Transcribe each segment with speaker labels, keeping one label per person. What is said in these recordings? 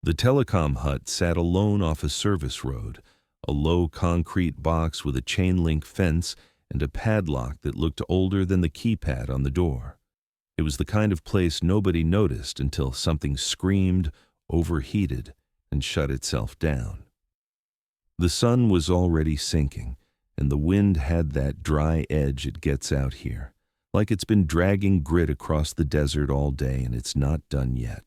Speaker 1: The telecom hut sat alone off a service road, a low concrete box with a chain-link fence and a padlock that looked older than the keypad on the door. It was the kind of place nobody noticed until something screamed, overheated, and shut itself down. The sun was already sinking, and the wind had that dry edge it gets out here, like it's been dragging grit across the desert all day and it's not done yet.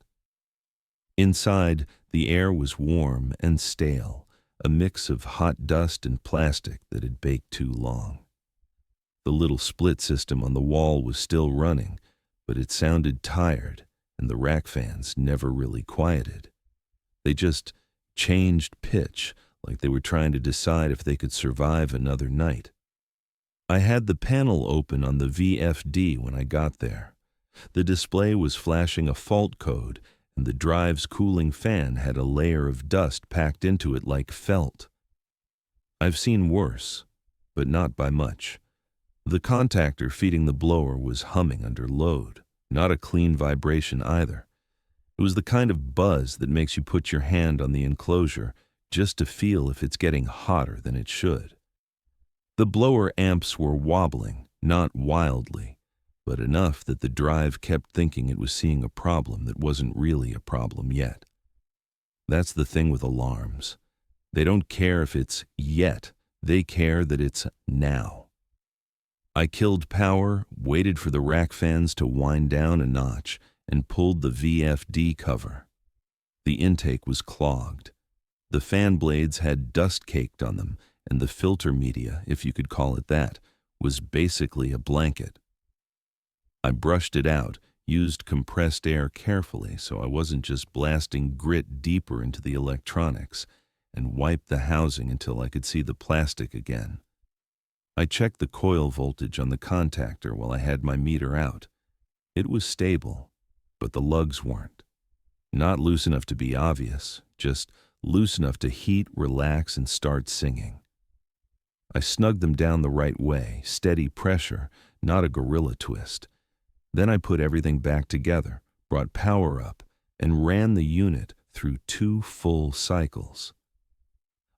Speaker 1: Inside, the air was warm and stale, a mix of hot dust and plastic that had baked too long. The little split system on the wall was still running, but it sounded tired, and the rack fans never really quieted. They just changed pitch, like they were trying to decide if they could survive another night. I had the panel open on the VFD when I got there. The display was flashing a fault code, and the drive's cooling fan had a layer of dust packed into it like felt. I've seen worse, but not by much. The contactor feeding the blower was humming under load, not a clean vibration either. It was the kind of buzz that makes you put your hand on the enclosure just to feel if it's getting hotter than it should. The blower amps were wobbling, not wildly, but enough that the drive kept thinking it was seeing a problem that wasn't really a problem yet. That's the thing with alarms. They don't care if it's yet, they care that it's now. I killed power, waited for the rack fans to wind down a notch, and pulled the VFD cover. The intake was clogged. The fan blades had dust caked on them, and the filter media, if you could call it that, was basically a blanket. I brushed it out, used compressed air carefully so I wasn't just blasting grit deeper into the electronics, and wiped the housing until I could see the plastic again. I checked the coil voltage on the contactor while I had my meter out. It was stable, but the lugs weren't. Not loose enough to be obvious, just loose enough to heat, relax, and start singing. I snugged them down the right way, steady pressure, not a gorilla twist. Then I put everything back together, brought power up, and ran the unit through 2 full cycles.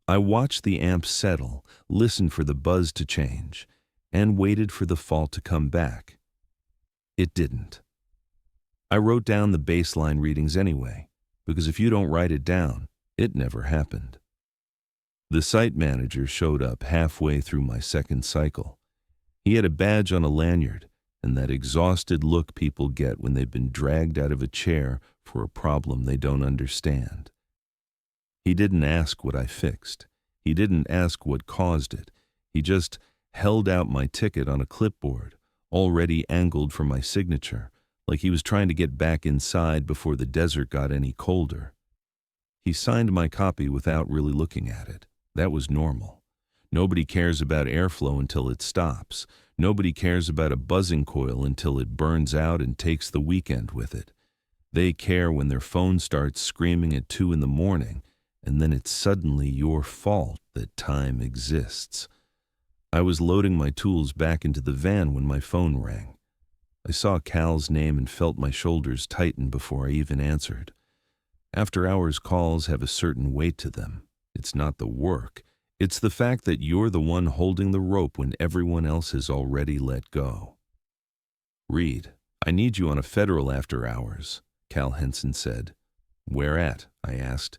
Speaker 1: I watched the amp settle, listened for the buzz to change, and waited for the fault to come back. It didn't. I wrote down the baseline readings anyway, because if you don't write it down, it never happened. The site manager showed up halfway through my second cycle. He had a badge on a lanyard, and that exhausted look people get when they've been dragged out of a chair for a problem they don't understand. He didn't ask what I fixed. He didn't ask what caused it. He just held out my ticket on a clipboard, already angled for my signature, like he was trying to get back inside before the desert got any colder. He signed my copy without really looking at it. That was normal. Nobody cares about airflow until it stops. Nobody cares about a buzzing coil until it burns out and takes the weekend with it. They care when their phone starts screaming at 2 in the morning, and then it's suddenly your fault that time exists. I was loading my tools back into the van when my phone rang. I saw Cal's name and felt my shoulders tighten before I even answered. After-hours calls have a certain weight to them. It's not the work. It's the fact that you're the one holding the rope when everyone else has already let go. "Reed, I need you on a federal after-hours," Cal Henson said. "Where at?" I asked.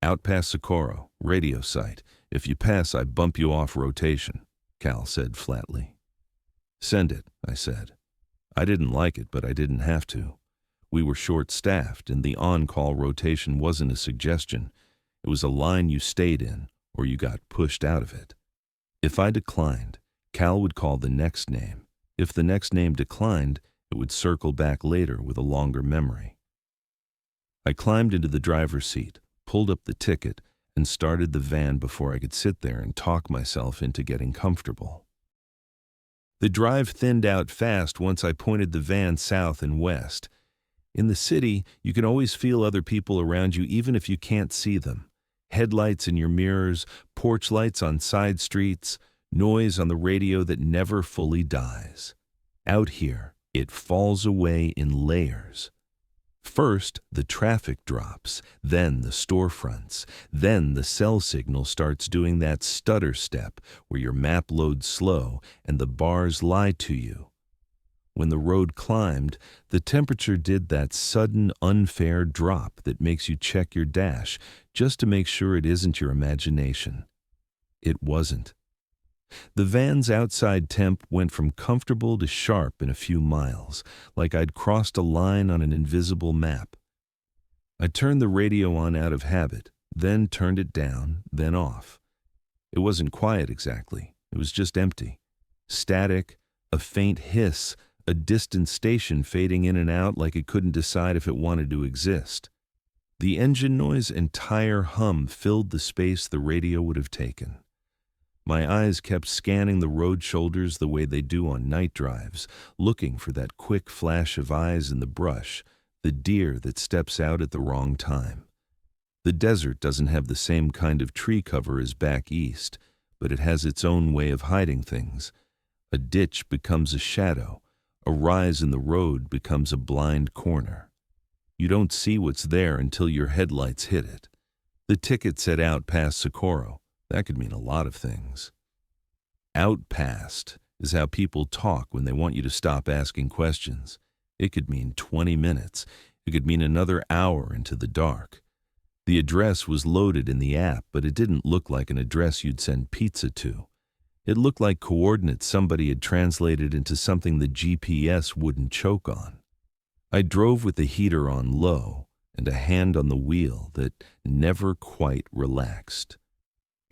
Speaker 1: "Out past Socorro, radio site. If you pass, I bump you off rotation," Cal said flatly. "Send it," I said. I didn't like it, but I didn't have to. We were short-staffed, and the on-call rotation wasn't a suggestion. It was a line you stayed in, or you got pushed out of it. If I declined, Cal would call the next name. If the next name declined, it would circle back later with a longer memory. I climbed into the driver's seat, pulled up the ticket, and started the van before I could sit there and talk myself into getting comfortable. The drive thinned out fast once I pointed the van south and west. In the city, you can always feel other people around you even if you can't see them. Headlights in your mirrors, porch lights on side streets, noise on the radio that never fully dies. Out here, it falls away in layers. First, the traffic drops, then the storefronts, then the cell signal starts doing that stutter step where your map loads slow and the bars lie to you. When the road climbed, the temperature did that sudden, unfair drop that makes you check your dash just to make sure it isn't your imagination. It wasn't. The van's outside temp went from comfortable to sharp in a few miles, like I'd crossed a line on an invisible map. I turned the radio on out of habit, then turned it down, then off. It wasn't quiet exactly. It was just empty. Static, a faint hiss, a distant station fading in and out like it couldn't decide if it wanted to exist. The engine noise and tire hum filled the space the radio would have taken. My eyes kept scanning the road shoulders the way they do on night drives, looking for that quick flash of eyes in the brush, the deer that steps out at the wrong time. The desert doesn't have the same kind of tree cover as back east, but it has its own way of hiding things. A ditch becomes a shadow, a rise in the road becomes a blind corner. You don't see what's there until your headlights hit it. The ticket said out past Socorro. That could mean a lot of things. Out past is how people talk when they want you to stop asking questions. It could mean 20 minutes. It could mean another hour into the dark. The address was loaded in the app, but it didn't look like an address you'd send pizza to. It looked like coordinates somebody had translated into something the GPS wouldn't choke on. I drove with the heater on low and a hand on the wheel that never quite relaxed.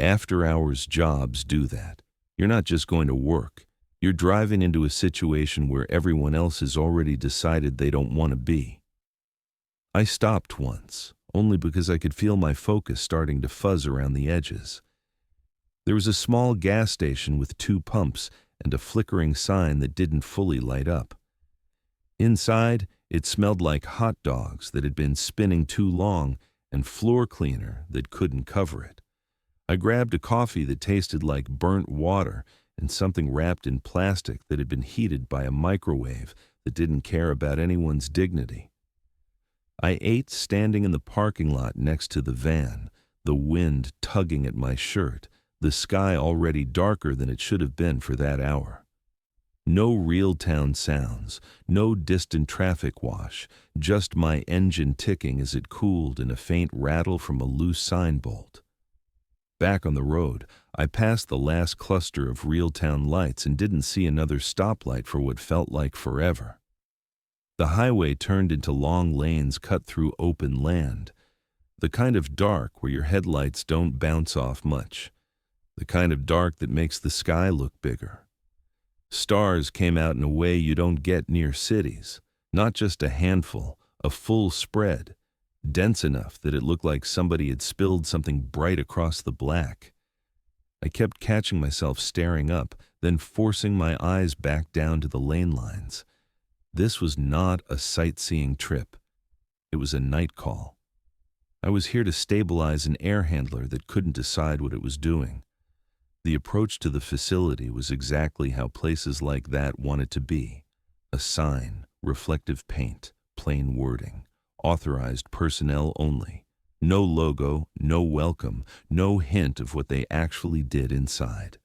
Speaker 1: After-hours jobs do that. You're not just going to work. You're driving into a situation where everyone else has already decided they don't want to be. I stopped once, only because I could feel my focus starting to fuzz around the edges. There was a small gas station with 2 pumps and a flickering sign that didn't fully light up. Inside, it smelled like hot dogs that had been spinning too long and floor cleaner that couldn't cover it. I grabbed a coffee that tasted like burnt water and something wrapped in plastic that had been heated by a microwave that didn't care about anyone's dignity. I ate standing in the parking lot next to the van, the wind tugging at my shirt, the sky already darker than it should have been for that hour. No real town sounds, no distant traffic wash, just my engine ticking as it cooled and a faint rattle from a loose sign bolt. Back on the road, I passed the last cluster of real town lights and didn't see another stoplight for what felt like forever. The highway turned into long lanes cut through open land, the kind of dark where your headlights don't bounce off much, the kind of dark that makes the sky look bigger. Stars came out in a way you don't get near cities, not just a handful, a full spread, dense enough that it looked like somebody had spilled something bright across the black. I kept catching myself staring up, then forcing my eyes back down to the lane lines. This was not a sightseeing trip. It was a night call. I was here to stabilize an air handler that couldn't decide what it was doing. The approach to the facility was exactly how places like that wanted to be. A sign, reflective paint, plain wording. Authorized personnel only. No logo, no welcome, no hint of what they actually did inside.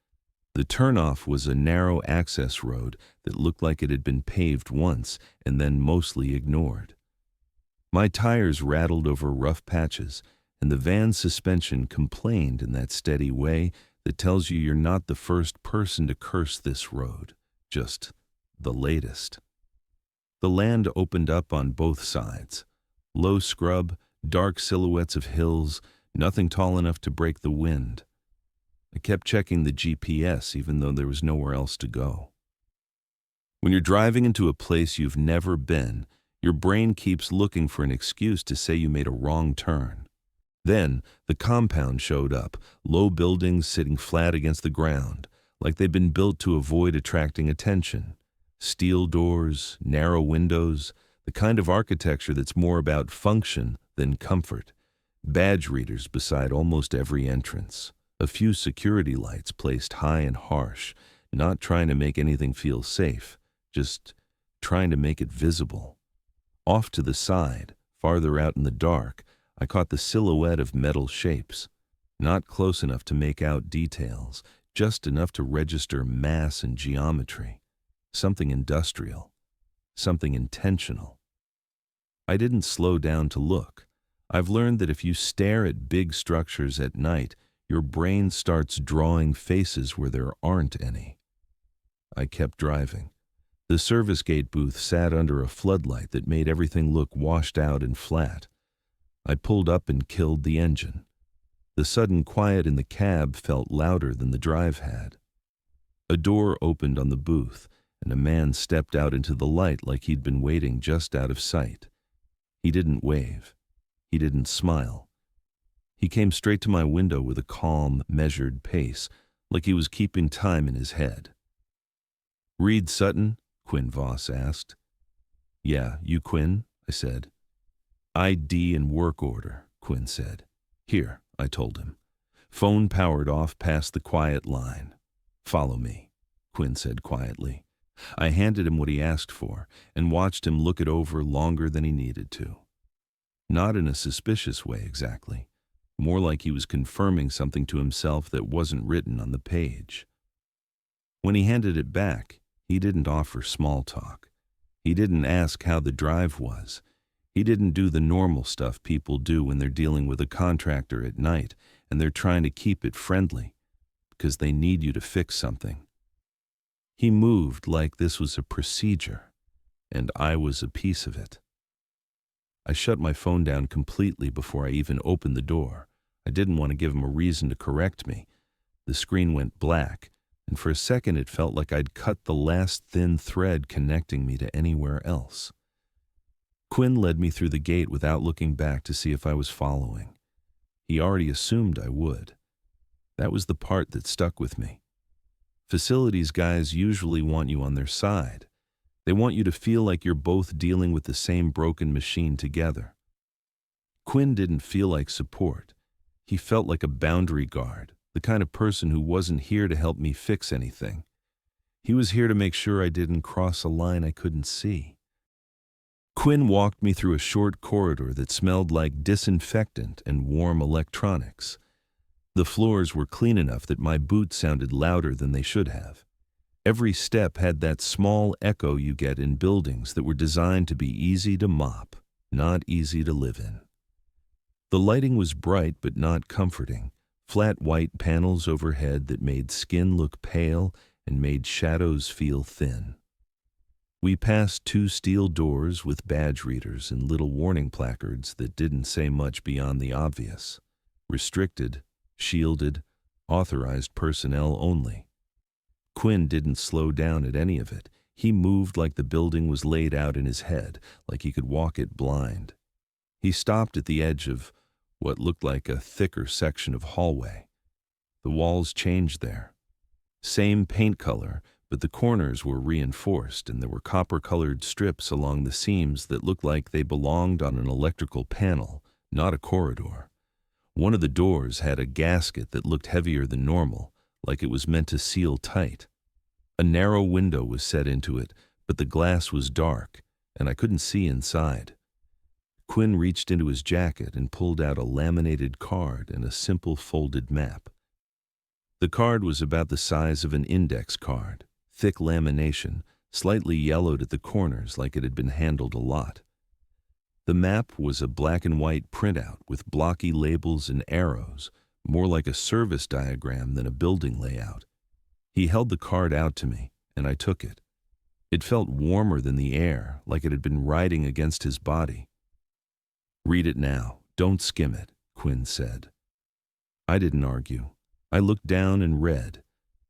Speaker 1: The turnoff was a narrow access road that looked like it had been paved once and then mostly ignored. My tires rattled over rough patches, and the van's suspension complained in that steady way that tells you you're not the first person to curse this road, just the latest. The land opened up on both sides. Low scrub, dark silhouettes of hills, nothing tall enough to break the wind. I kept checking the GPS even though there was nowhere else to go. When you're driving into a place you've never been, your brain keeps looking for an excuse to say you made a wrong turn. Then, the compound showed up, low buildings sitting flat against the ground, like they'd been built to avoid attracting attention. Steel doors, narrow windows, the kind of architecture that's more about function than comfort. Badge readers beside almost every entrance. A few security lights placed high and harsh, not trying to make anything feel safe, just trying to make it visible. Off to the side, farther out in the dark, I caught the silhouette of metal shapes. Not close enough to make out details, just enough to register mass and geometry. Something industrial. Something intentional. I didn't slow down to look. I've learned that if you stare at big structures at night, your brain starts drawing faces where there aren't any. I kept driving. The service gate booth sat under a floodlight that made everything look washed out and flat. I pulled up and killed the engine. The sudden quiet in the cab felt louder than the drive had. A door opened on the booth, and a man stepped out into the light like he'd been waiting just out of sight. He didn't wave. He didn't smile. He came straight to my window with a calm, measured pace, like he was keeping time in his head. "Reed Sutton?" Quinn Voss asked. "Yeah, you Quinn?" I said. "ID and work order," Quinn said. "Here," I told him. Phone powered off past the quiet line. "Follow me," Quinn said quietly. I handed him what he asked for and watched him look it over longer than he needed to. Not in a suspicious way exactly, more like he was confirming something to himself that wasn't written on the page. When he handed it back, he didn't offer small talk. He didn't ask how the drive was. He didn't do the normal stuff people do when they're dealing with a contractor at night and they're trying to keep it friendly because they need you to fix something. He moved like this was a procedure, and I was a piece of it. I shut my phone down completely before I even opened the door. I didn't want to give him a reason to correct me. The screen went black, and for a second it felt like I'd cut the last thin thread connecting me to anywhere else. Quinn led me through the gate without looking back to see if I was following. He already assumed I would. That was the part that stuck with me. Facilities guys usually want you on their side. They want you to feel like you're both dealing with the same broken machine together. Quinn didn't feel like support. He felt like a boundary guard, the kind of person who wasn't here to help me fix anything. He was here to make sure I didn't cross a line I couldn't see. Quinn walked me through a short corridor that smelled like disinfectant and warm electronics. The floors were clean enough that my boots sounded louder than they should have. Every step had that small echo you get in buildings that were designed to be easy to mop, not easy to live in. The lighting was bright but not comforting, flat white panels overhead that made skin look pale and made shadows feel thin. We passed 2 steel doors with badge readers and little warning placards that didn't say much beyond the obvious. Restricted, shielded, authorized personnel only. Quinn didn't slow down at any of it. He moved like the building was laid out in his head, like he could walk it blind. He stopped at the edge of what looked like a thicker section of hallway. The walls changed there. Same paint color, but the corners were reinforced and there were copper-colored strips along the seams that looked like they belonged on an electrical panel, not a corridor. One of the doors had a gasket that looked heavier than normal, like it was meant to seal tight. A narrow window was set into it, but the glass was dark, and I couldn't see inside. Quinn reached into his jacket and pulled out a laminated card and a simple folded map. The card was about the size of an index card, thick lamination, slightly yellowed at the corners like it had been handled a lot. The map was a black and white printout with blocky labels and arrows, more like a service diagram than a building layout. He held the card out to me, and I took it. It felt warmer than the air, like it had been riding against his body. "Read it now. Don't skim it," Quinn said. I didn't argue. I looked down and read.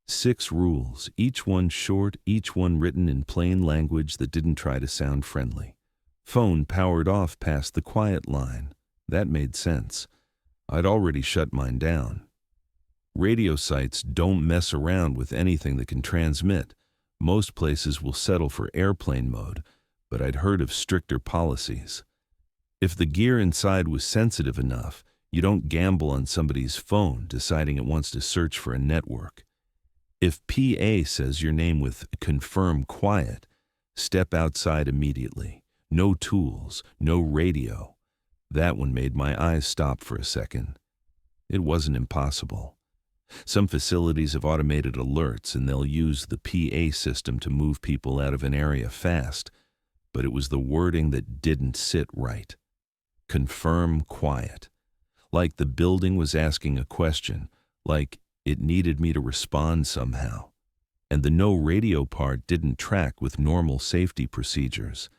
Speaker 1: 6 rules, each one short, each one written in plain language that didn't try to sound friendly. Phone powered off past the quiet line. That made sense. I'd already shut mine down. Radio sites don't mess around with anything that can transmit. Most places will settle for airplane mode, but I'd heard of stricter policies. If the gear inside was sensitive enough, you don't gamble on somebody's phone deciding it wants to search for a network. If PA says your name with "confirm quiet," step outside immediately. No tools, no radio. That one made my eyes stop for a second. It wasn't impossible. Some facilities have automated alerts and they'll use the PA system to move people out of an area fast, but it was the wording that didn't sit right. Confirm quiet. Like the building was asking a question, like it needed me to respond somehow. And the no radio part didn't track with normal safety procedures.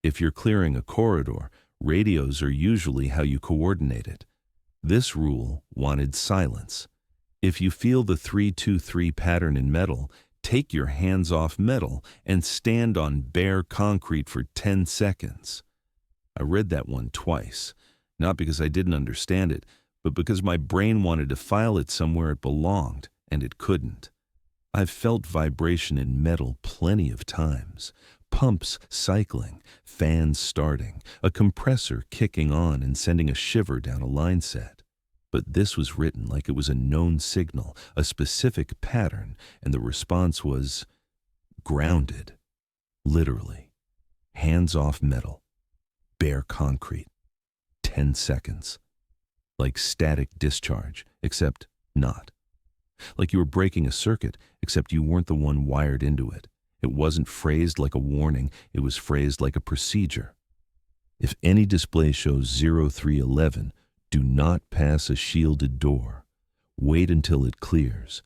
Speaker 1: If you're clearing a corridor, radios are usually how you coordinate it. This rule wanted silence. If you feel the 3-2-3 pattern in metal, take your hands off metal and stand on bare concrete for 10 seconds. I read that one twice, not because I didn't understand it, but because my brain wanted to file it somewhere it belonged, and it couldn't. I've felt vibration in metal plenty of times. Pumps cycling, fans starting, a compressor kicking on and sending a shiver down a line set. But this was written like it was a known signal, a specific pattern, and the response was grounded. Literally. Hands off metal. Bare concrete. 10 seconds. Like static discharge, except not. Like you were breaking a circuit, except you weren't the one wired into it. It wasn't phrased like a warning, it was phrased like a procedure. If any display shows 0311, do not pass a shielded door. Wait until it clears.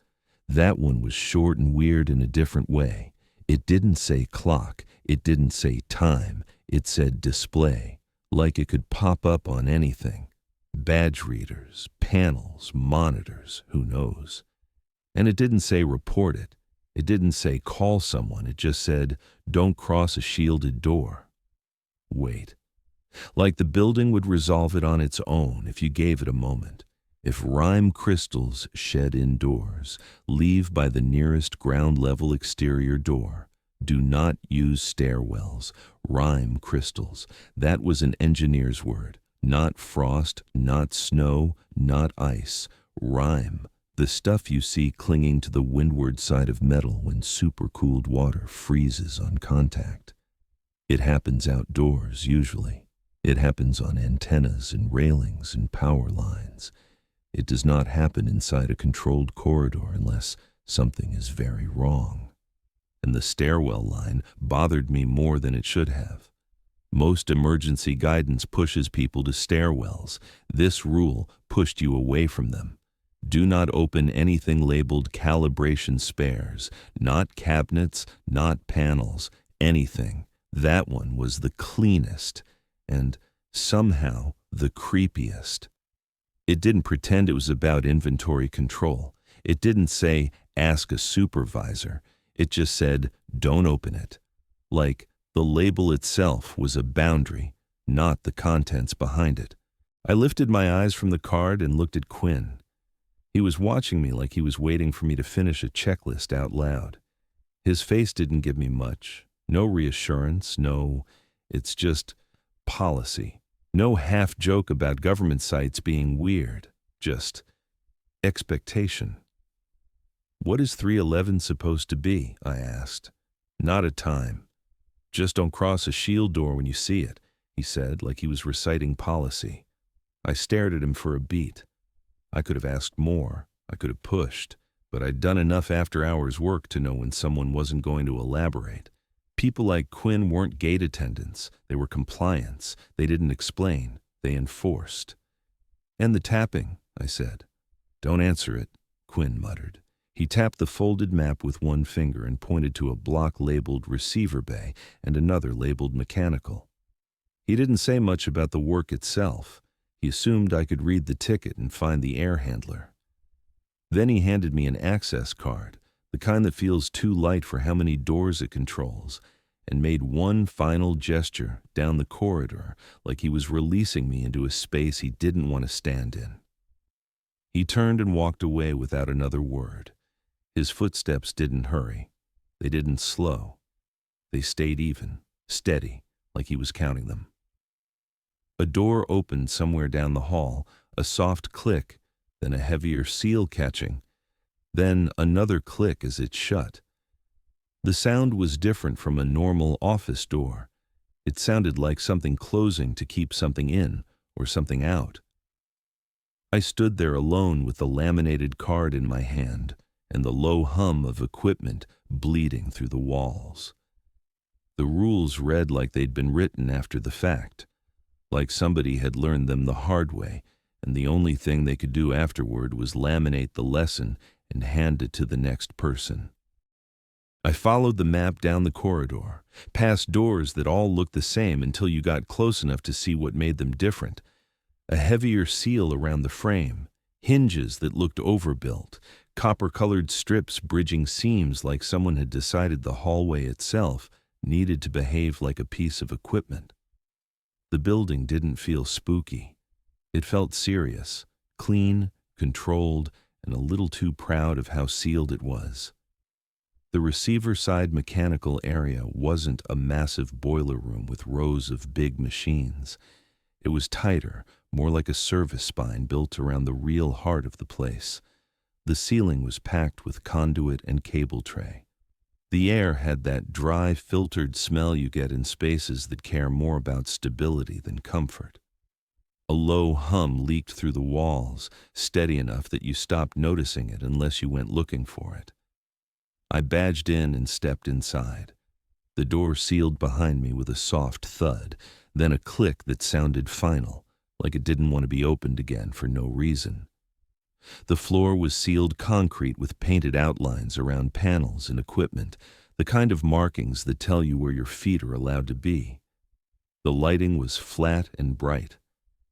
Speaker 1: That one was short and weird in a different way. It didn't say clock, it didn't say time, it said display, like it could pop up on anything. Badge readers, panels, monitors, who knows. And it didn't say report it. It didn't say call someone. It just said, don't cross a shielded door. Wait. Like the building would resolve it on its own if you gave it a moment. If rime crystals shed indoors, leave by the nearest ground-level exterior door. Do not use stairwells. Rime crystals. That was an engineer's word. Not frost, not snow, not ice. Rime. The stuff you see clinging to the windward side of metal when supercooled water freezes on contact. It happens outdoors, usually. It happens on antennas and railings and power lines. It does not happen inside a controlled corridor unless something is very wrong. And the stairwell line bothered me more than it should have. Most emergency guidance pushes people to stairwells. This rule pushed you away from them. Do not open anything labeled calibration spares, not cabinets, not panels, anything. That one was the cleanest and somehow the creepiest. It didn't pretend it was about inventory control. It didn't say, ask a supervisor. It just said, don't open it. Like the label itself was a boundary, not the contents behind it. I lifted my eyes from the card and looked at Quinn. He was watching me like he was waiting for me to finish a checklist out loud. His face didn't give me much. No reassurance, it's just policy. No half joke about government sites being weird. Just expectation. What is 311 supposed to be? I asked. Not a time. Just don't cross a shield door when you see it, he said, like he was reciting policy. I stared at him for a beat. I could have asked more, I could have pushed, but I'd done enough after-hours work to know when someone wasn't going to elaborate. People like Quinn weren't gate attendants, they were compliance. They didn't explain, they enforced. And the tapping, I said. Don't answer it, Quinn muttered. He tapped the folded map with one finger and pointed to a block labeled receiver bay and another labeled mechanical. He didn't say much about the work itself. He assumed I could read the ticket and find the air handler. Then he handed me an access card, the kind that feels too light for how many doors it controls, and made one final gesture down the corridor like he was releasing me into a space he didn't want to stand in. He turned and walked away without another word. His footsteps didn't hurry. They didn't slow. They stayed even, steady, like he was counting them. A door opened somewhere down the hall, a soft click, then a heavier seal catching, then another click as it shut. The sound was different from a normal office door. It sounded like something closing to keep something in or something out. I stood there alone with the laminated card in my hand and the low hum of equipment bleeding through the walls. The rules read like they'd been written after the fact, like somebody had learned them the hard way, and the only thing they could do afterward was laminate the lesson and hand it to the next person. I followed the map down the corridor, past doors that all looked the same until you got close enough to see what made them different. A heavier seal around the frame, hinges that looked overbuilt, copper-colored strips bridging seams like someone had decided the hallway itself needed to behave like a piece of equipment. The building didn't feel spooky. It felt serious, clean, controlled, and a little too proud of how sealed it was. The receiver-side mechanical area wasn't a massive boiler room with rows of big machines. It was tighter, more like a service spine built around the real heart of the place. The ceiling was packed with conduit and cable tray. The air had that dry, filtered smell you get in spaces that care more about stability than comfort. A low hum leaked through the walls, steady enough that you stopped noticing it unless you went looking for it. I badged in and stepped inside. The door sealed behind me with a soft thud, then a click that sounded final, like it didn't want to be opened again for no reason. The floor was sealed concrete with painted outlines around panels and equipment, the kind of markings that tell you where your feet are allowed to be. The lighting was flat and bright.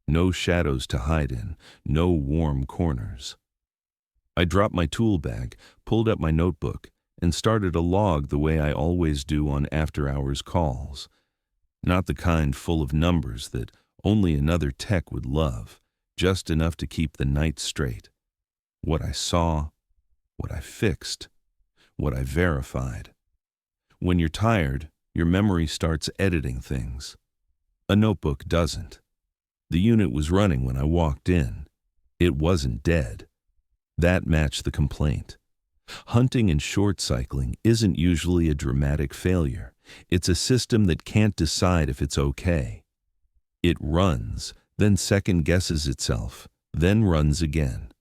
Speaker 1: No shadows to hide in, no warm corners. I dropped my tool bag, pulled up my notebook, and started a log the way I always do on after-hours calls. Not the kind full of numbers that only another tech would love, just enough to keep the night straight. What I saw, what I fixed, what I verified. When you're tired, your memory starts editing things. A notebook doesn't. The unit was running when I walked in. It wasn't dead. That matched the complaint. Hunting and short cycling isn't usually a dramatic failure. It's a system that can't decide if it's okay. It runs, then second guesses itself, then runs again.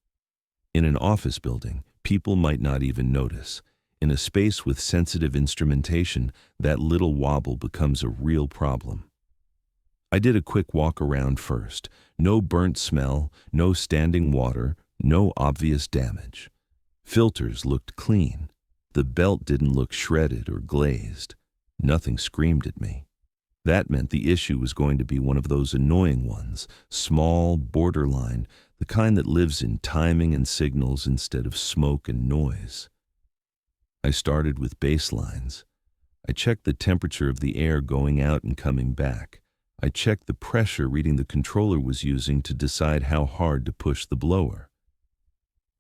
Speaker 1: In an office building, people might not even notice. In a space with sensitive instrumentation, that little wobble becomes a real problem. I did a quick walk around first. No burnt smell, no standing water, no obvious damage. Filters looked clean. The belt didn't look shredded or glazed. Nothing screamed at me. That meant the issue was going to be one of those annoying ones, small, borderline, the kind that lives in timing and signals instead of smoke and noise. I started with baselines. I checked the temperature of the air going out and coming back. I checked the pressure reading the controller was using to decide how hard to push the blower.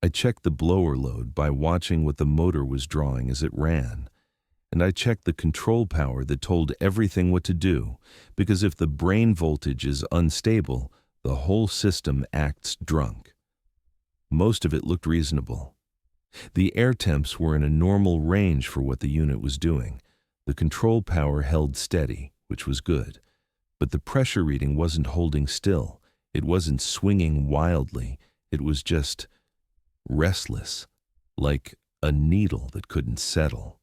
Speaker 1: I checked the blower load by watching what the motor was drawing as it ran. And I checked the control power that told everything what to do, because if the brain voltage is unstable, the whole system acts drunk. Most of it looked reasonable. The air temps were in a normal range for what the unit was doing. The control power held steady, which was good. But the pressure reading wasn't holding still. It wasn't swinging wildly. It was just restless, like a needle that couldn't settle.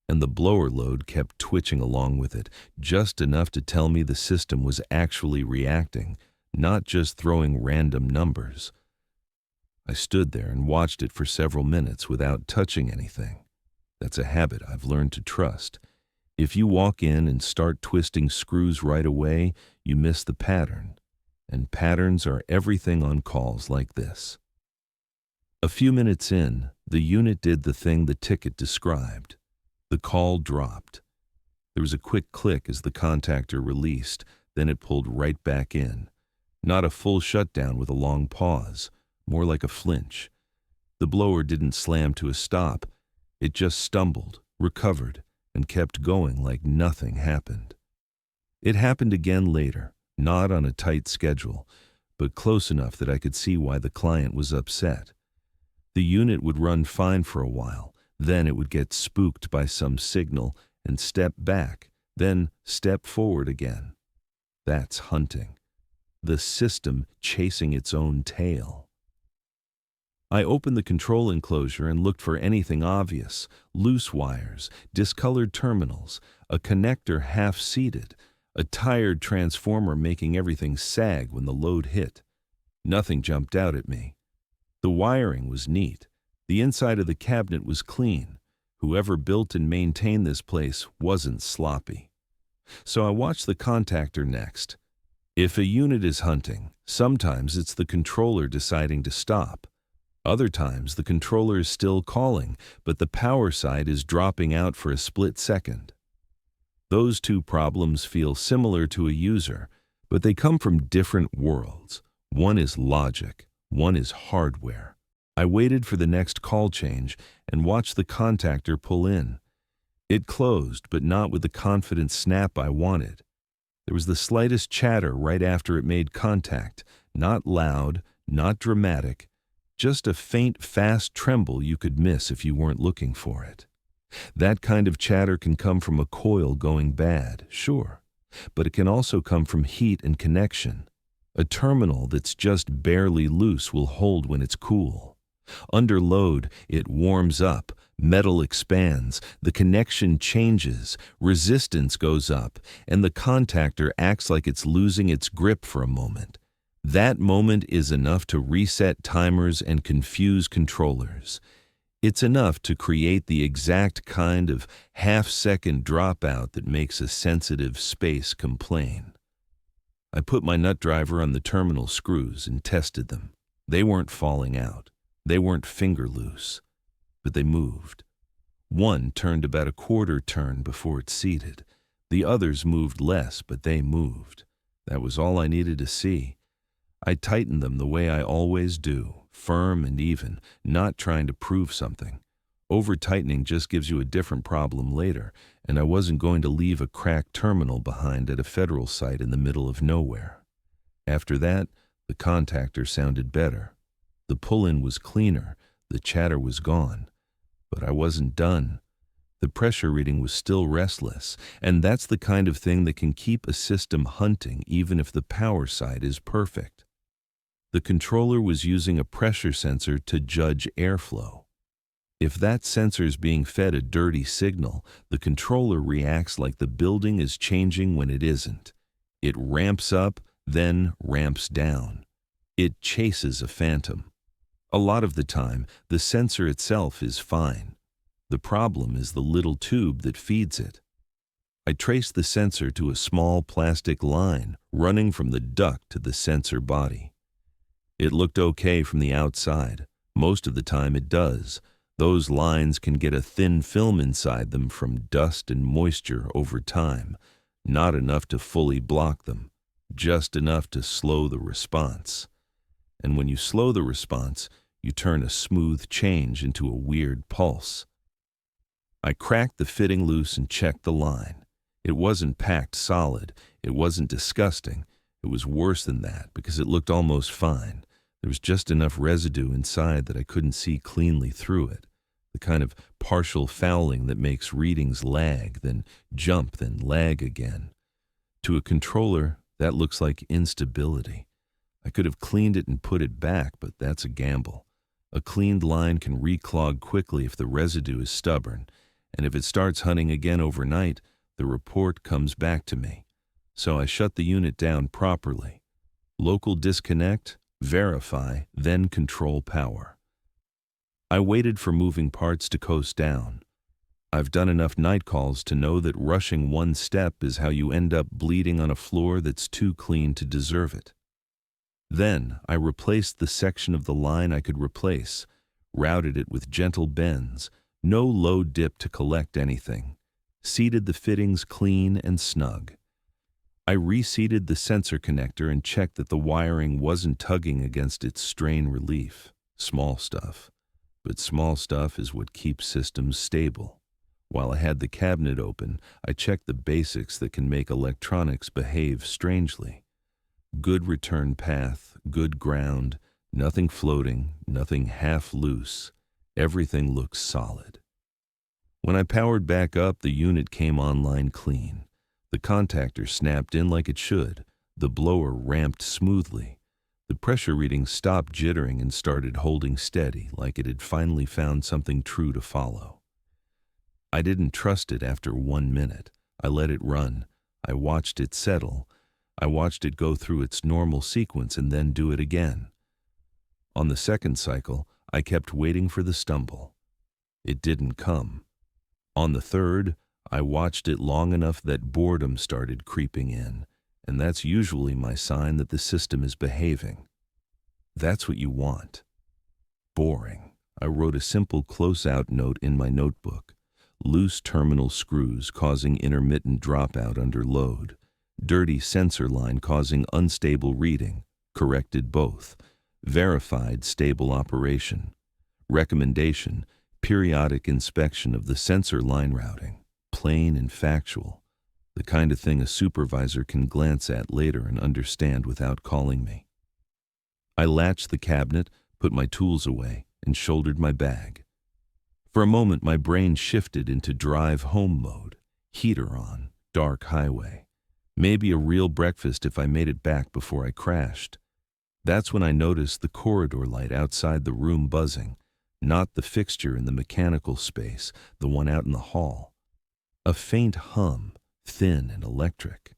Speaker 1: And the blower load kept twitching along with it, just enough to tell me the system was actually reacting, not just throwing random numbers. I stood there and watched it for several minutes without touching anything. That's a habit I've learned to trust. If you walk in and start twisting screws right away, you miss the pattern. And patterns are everything on calls like this. A few minutes in, the unit did the thing the ticket described. The call dropped. There was a quick click as the contactor released, then it pulled right back in. Not a full shutdown with a long pause, more like a flinch. The blower didn't slam to a stop. It just stumbled, recovered, and kept going like nothing happened. It happened again later, not on a tight schedule, but close enough that I could see why the client was upset. The unit would run fine for a while, then it would get spooked by some signal and step back, then step forward again. That's hunting. The system chasing its own tail. I opened the control enclosure and looked for anything obvious: loose wires, discolored terminals, a connector half-seated, a tired transformer making everything sag when the load hit. Nothing jumped out at me. The wiring was neat. The inside of the cabinet was clean. Whoever built and maintained this place wasn't sloppy. So I watched the contactor next. If a unit is hunting, sometimes it's the controller deciding to stop. Other times the controller is still calling, but the power side is dropping out for a split second. Those two problems feel similar to a user, but they come from different worlds. One is logic, one is hardware. I waited for the next call change and watched the contactor pull in. It closed, but not with the confident snap I wanted. There was the slightest chatter right after it made contact, not loud, not dramatic, just a faint, fast tremble you could miss if you weren't looking for it. That kind of chatter can come from a coil going bad, sure, but it can also come from heat and connection. A terminal that's just barely loose will hold when it's cool. Under load, it warms up, metal expands, the connection changes, resistance goes up, and the contactor acts like it's losing its grip for a moment. That moment is enough to reset timers and confuse controllers. It's enough to create the exact kind of half-second dropout that makes a sensitive space complain. I put my nut driver on the terminal screws and tested them. They weren't falling out. They weren't finger loose, but they moved. One turned about a quarter turn before it seated. The others moved less, but they moved. That was all I needed to see. I tightened them the way I always do, firm and even, not trying to prove something. Over-tightening just gives you a different problem later, and I wasn't going to leave a cracked terminal behind at a federal site in the middle of nowhere. After that, the contactor sounded better. The pull-in was cleaner, the chatter was gone. But I wasn't done. The pressure reading was still restless, and that's the kind of thing that can keep a system hunting even if the power side is perfect. The controller was using a pressure sensor to judge airflow. If that sensor's being fed a dirty signal, the controller reacts like the building is changing when it isn't. It ramps up, then ramps down. It chases a phantom. A lot of the time, the sensor itself is fine. The problem is the little tube that feeds it. I traced the sensor to a small plastic line running from the duct to the sensor body. It looked okay from the outside. Most of the time it does. Those lines can get a thin film inside them from dust and moisture over time. Not enough to fully block them, just enough to slow the response. And when you slow the response, you turn a smooth change into a weird pulse. I cracked the fitting loose and checked the line. It wasn't packed solid. It wasn't disgusting. It was worse than that because it looked almost fine. There was just enough residue inside that I couldn't see cleanly through it. The kind of partial fouling that makes readings lag, then jump, then lag again. To a controller, that looks like instability. I could have cleaned it and put it back, but that's a gamble. A cleaned line can reclog quickly if the residue is stubborn, and if it starts hunting again overnight, the report comes back to me. So I shut the unit down properly. Local disconnect, verify, then control power. I waited for moving parts to coast down. I've done enough night calls to know that rushing one step is how you end up bleeding on a floor that's too clean to deserve it. Then I replaced the section of the line I could replace, routed it with gentle bends, no low dip to collect anything, seated the fittings clean and snug. I reseated the sensor connector and checked that the wiring wasn't tugging against its strain relief. Small stuff. But small stuff is what keeps systems stable. While I had the cabinet open, I checked the basics that can make electronics behave strangely. Good return path, good ground, nothing floating, nothing half loose. Everything looks solid. When I powered back up, the unit came online clean. The contactor snapped in like it should. The blower ramped smoothly. The pressure reading stopped jittering and started holding steady, like it had finally found something true to follow. I didn't trust it after 1 minute. I let it run. I watched it settle. I watched it go through its normal sequence and then do it again. On the second cycle, I kept waiting for the stumble. It didn't come. On the third, I watched it long enough that boredom started creeping in, and that's usually my sign that the system is behaving. That's what you want. Boring. I wrote a simple close-out note in my notebook. Loose terminal screws causing intermittent dropout under load. Dirty sensor line causing unstable reading. Corrected both. Verified stable operation. Recommendation: periodic inspection of the sensor line routing. Plain and factual. The kind of thing a supervisor can glance at later and understand without calling me. I latched the cabinet, put my tools away, and shouldered my bag. For a moment, my brain shifted into drive home mode. Heater on, dark highway. Maybe a real breakfast if I made it back before I crashed. That's when I noticed the corridor light outside the room buzzing, not the fixture in the mechanical space, the one out in the hall. A faint hum, thin and electric.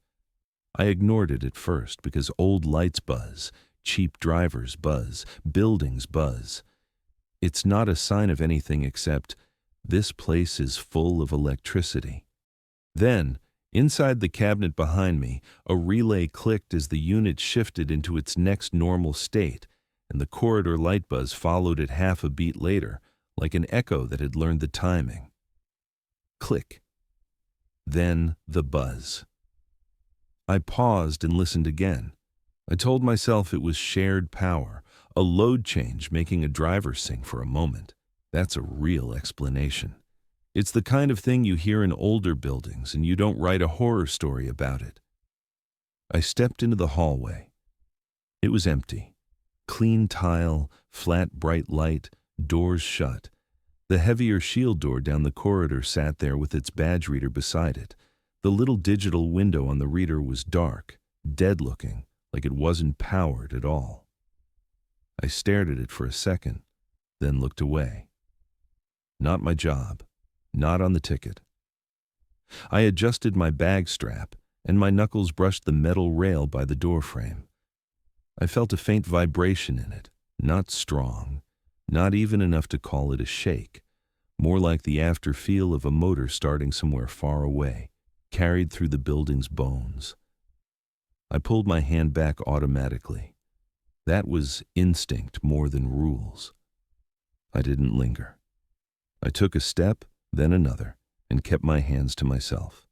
Speaker 1: I ignored it at first because old lights buzz, cheap drivers buzz, buildings buzz. It's not a sign of anything except this place is full of electricity. Then, inside the cabinet behind me, a relay clicked as the unit shifted into its next normal state, and the corridor light buzz followed it half a beat later, like an echo that had learned the timing. Click. Then the buzz. I paused and listened again. I told myself it was shared power, a load change making a driver sing for a moment. That's a real explanation. It's the kind of thing you hear in older buildings, and you don't write a horror story about it. I stepped into the hallway. It was empty. Clean tile, flat bright light, doors shut. The heavier shield door down the corridor sat there with its badge reader beside it. The little digital window on the reader was dark, dead-looking, like it wasn't powered at all. I stared at it for a second, then looked away. Not my job, not on the ticket. I adjusted my bag strap, and my knuckles brushed the metal rail by the doorframe. I felt a faint vibration in it, not strong, not even enough to call it a shake, more like the after-feel of a motor starting somewhere far away, carried through the building's bones. I pulled my hand back automatically. That was instinct more than rules. I didn't linger. I took a step, then another, and kept my hands to myself.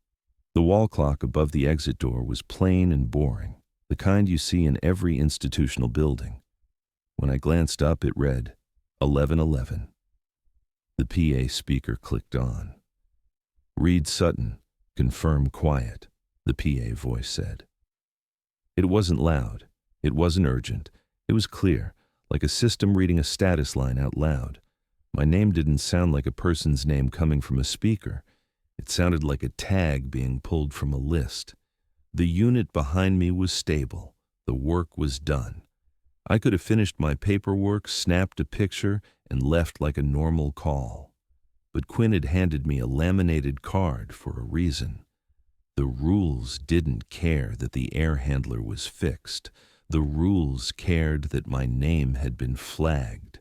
Speaker 1: The wall clock above the exit door was plain and boring, the kind you see in every institutional building. When I glanced up, it read 11:11. The PA speaker clicked on. "Reed Sutton, confirm quiet," the PA voice said. It wasn't loud. It wasn't urgent. It was clear, like a system reading a status line out loud. My name didn't sound like a person's name coming from a speaker. It sounded like a tag being pulled from a list. The unit behind me was stable. The work was done. I could have finished my paperwork, snapped a picture, and left like a normal call. But Quinn had handed me a laminated card for a reason. The rules didn't care that the air handler was fixed. The rules cared that my name had been flagged.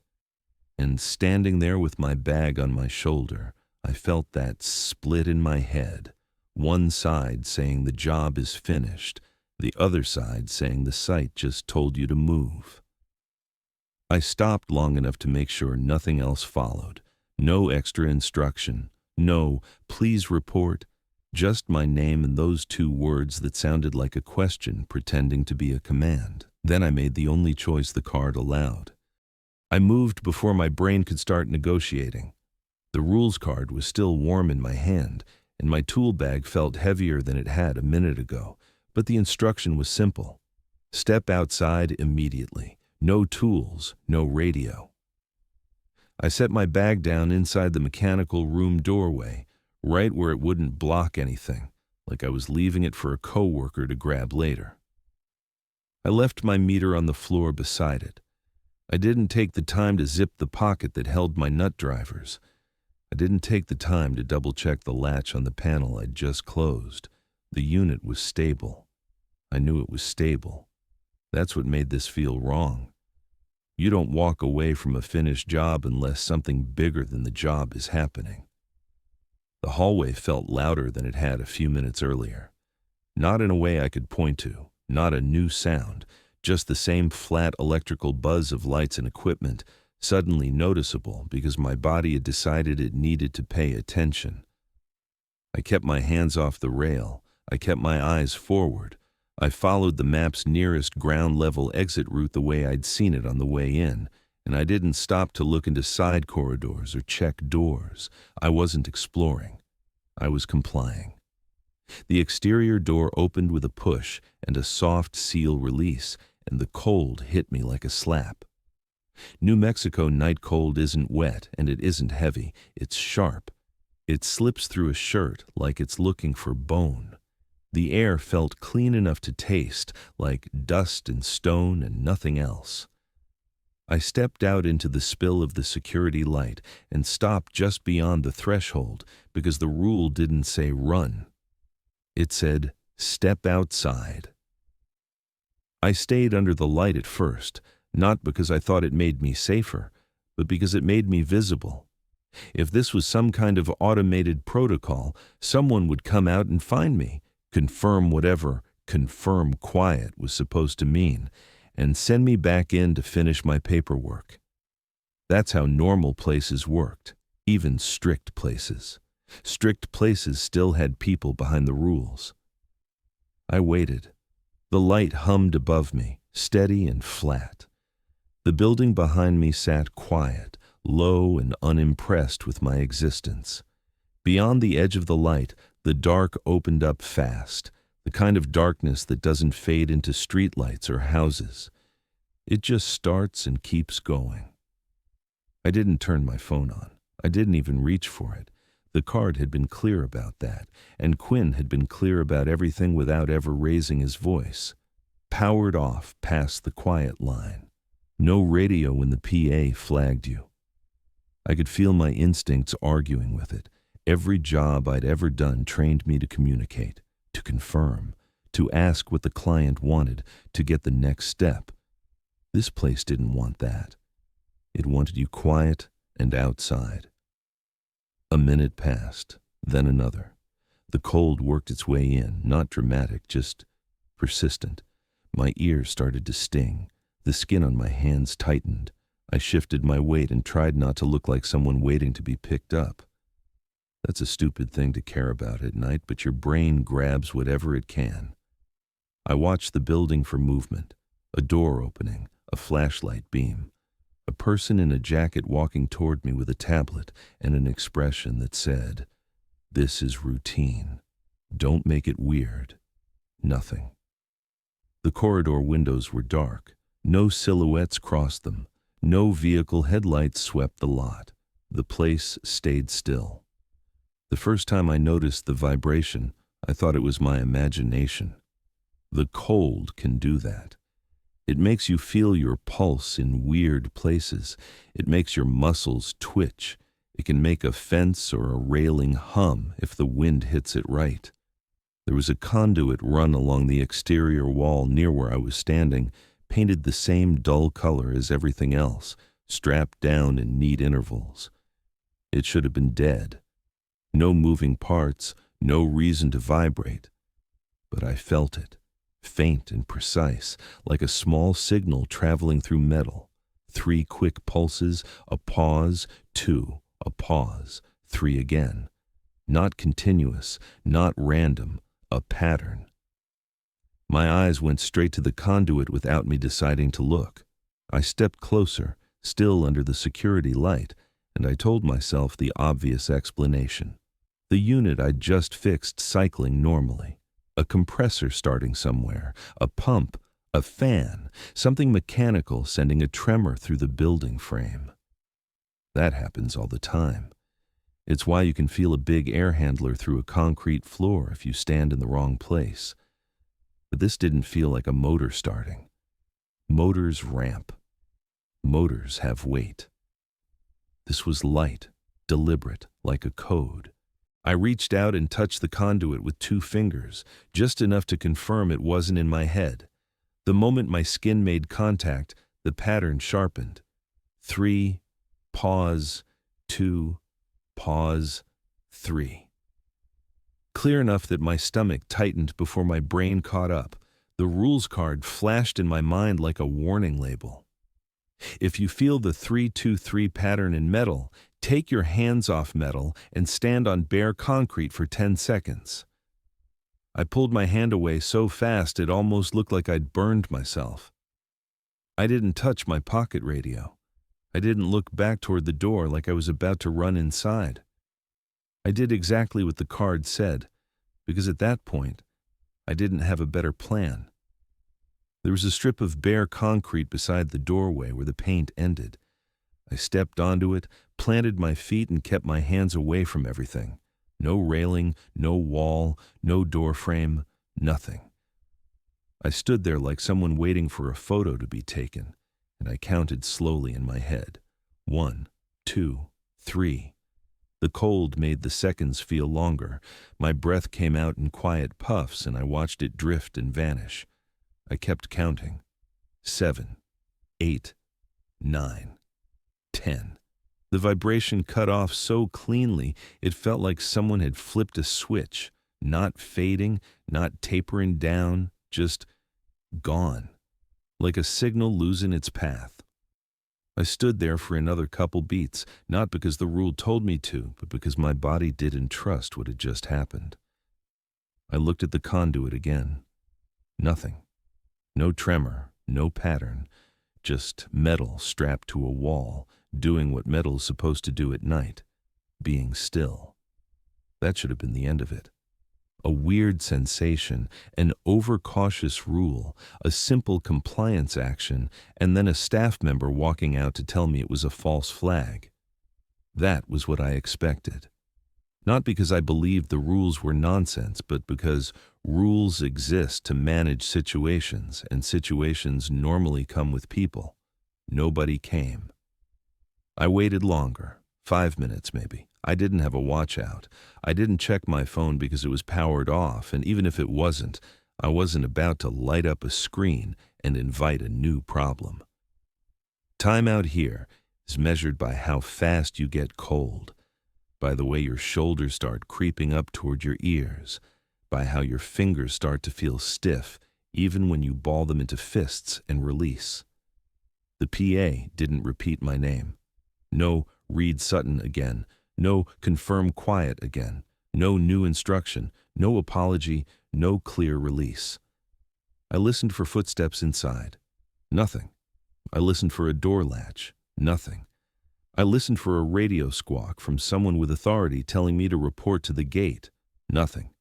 Speaker 1: And standing there with my bag on my shoulder, I felt that split in my head. One side saying the job is finished, the other side saying the site just told you to move. I stopped long enough to make sure nothing else followed. No extra instruction. No, please report. Just my name and those two words that sounded like a question pretending to be a command. Then I made the only choice the card allowed. I moved before my brain could start negotiating. The rules card was still warm in my hand, and my tool bag felt heavier than it had a minute ago, but the instruction was simple. Step outside immediately. No tools, no radio. I set my bag down inside the mechanical room doorway, right where it wouldn't block anything. like I was leaving it for a coworker to grab later. I left my meter on the floor beside it. I didn't take the time to zip the pocket that held my nut drivers. I didn't take the time to double-check the latch on the panel I'd just closed. The unit was stable. I knew it was stable. That's what made this feel wrong. You don't walk away from a finished job unless something bigger than the job is happening. The hallway felt louder than it had a few minutes earlier. Not in a way I could point to, not a new sound, just the same flat electrical buzz of lights and equipment, suddenly noticeable because my body had decided it needed to pay attention. I kept my hands off the rail. I kept my eyes forward. I followed the map's nearest ground-level exit route the way I'd seen it on the way in, and I didn't stop to look into side corridors or check doors. I wasn't exploring. I was complying. The exterior door opened with a push and a soft seal release, and the cold hit me like a slap. New Mexico night cold isn't wet and it isn't heavy. It's sharp. It slips through a shirt like it's looking for bone. The air felt clean enough to taste, like dust and stone and nothing else. I stepped out into the spill of the security light and stopped just beyond the threshold because the rule didn't say run. It said, step outside. I stayed under the light at first, not because I thought it made me safer, but because it made me visible. If this was some kind of automated protocol, someone would come out and find me, confirm whatever confirm quiet was supposed to mean, and send me back in to finish my paperwork. That's how normal places worked, even strict places. Strict places still had people behind the rules. I waited. The light hummed above me, steady and flat. The building behind me sat quiet, low and unimpressed with my existence. Beyond the edge of the light, the dark opened up fast, the kind of darkness that doesn't fade into streetlights or houses. It just starts and keeps going. I didn't turn my phone on. I didn't even reach for it. The card had been clear about that, and Quinn had been clear about everything without ever raising his voice. Powered off past the quiet line. No radio when the PA flagged you. I could feel my instincts arguing with it. Every job I'd ever done trained me to communicate, to confirm, to ask what the client wanted, to get the next step. This place didn't want that. It wanted you quiet and outside. A minute passed, then another. The cold worked its way in, not dramatic, just persistent. My ears started to sting. The skin on my hands tightened. I shifted my weight and tried not to look like someone waiting to be picked up. That's a stupid thing to care about at night, but your brain grabs whatever it can. I watched the building for movement, a door opening, a flashlight beam, a person in a jacket walking toward me with a tablet and an expression that said, "This is routine. Don't make it weird." Nothing. The corridor windows were dark. No silhouettes crossed them. No vehicle headlights swept the lot. The place stayed still. The first time I noticed the vibration, I thought it was my imagination. The cold can do that. It makes you feel your pulse in weird places. It makes your muscles twitch. It can make a fence or a railing hum if the wind hits it right. There was a conduit run along the exterior wall near where I was standing, painted the same dull color as everything else, strapped down in neat intervals. It should have been dead. No moving parts, no reason to vibrate. But I felt it. Faint and precise, like a small signal traveling through metal. 3 quick pulses, a pause, 2, a pause, 3 again. Not continuous, not random, a pattern. My eyes went straight to the conduit without me deciding to look. I stepped closer, still under the security light, and I told myself the obvious explanation. The unit I'd just fixed cycling normally. A compressor starting somewhere, a pump, a fan, something mechanical sending a tremor through the building frame. That happens all the time. It's why you can feel a big air handler through a concrete floor if you stand in the wrong place. But this didn't feel like a motor starting. Motors ramp. Motors have weight. This was light, deliberate, like a code. I reached out and touched the conduit with 2 fingers, just enough to confirm it wasn't in my head. The moment my skin made contact, the pattern sharpened. 3, pause, 2, pause, 3. Clear enough that my stomach tightened before my brain caught up. The rules card flashed in my mind like a warning label. If you feel the 3-2-3 pattern in metal, take your hands off metal and stand on bare concrete for 10 seconds. I pulled my hand away so fast it almost looked like I'd burned myself. I didn't touch my pocket radio. I didn't look back toward the door like I was about to run inside. I did exactly what the card said, because at that point, I didn't have a better plan. There was a strip of bare concrete beside the doorway where the paint ended. I stepped onto it, planted my feet, and kept my hands away from everything. No railing, no wall, no door frame, nothing. I stood there like someone waiting for a photo to be taken, and I counted slowly in my head. 1, 2, 3. The cold made the seconds feel longer. My breath came out in quiet puffs, and I watched it drift and vanish. I kept counting. 7, 8, 9, 10. The vibration cut off so cleanly it felt like someone had flipped a switch, not fading, not tapering down, just gone, like a signal losing its path. I stood there for another couple beats, not because the rule told me to, but because my body didn't trust what had just happened. I looked at the conduit again. Nothing. No tremor, no pattern, just metal strapped to a wall, doing what metal's supposed to do at night, being still. That should have been the end of it. A weird sensation, an overcautious rule, a simple compliance action, and then a staff member walking out to tell me it was a false flag. That was what I expected. Not because I believed the rules were nonsense, but because rules exist to manage situations, and situations normally come with people. Nobody came. I waited longer, 5 minutes maybe. I didn't have a watch out. I didn't check my phone because it was powered off, and even if it wasn't, I wasn't about to light up a screen and invite a new problem. Time out here is measured by how fast you get cold, by the way your shoulders start creeping up toward your ears, by how your fingers start to feel stiff even when you ball them into fists and release. The PA didn't repeat my name. No Reed Sutton again. No confirm quiet again. No new instruction. No apology. No clear release. I listened for footsteps inside. Nothing. I listened for a door latch. Nothing. I listened for a radio squawk from someone with authority telling me to report to the gate. Nothing.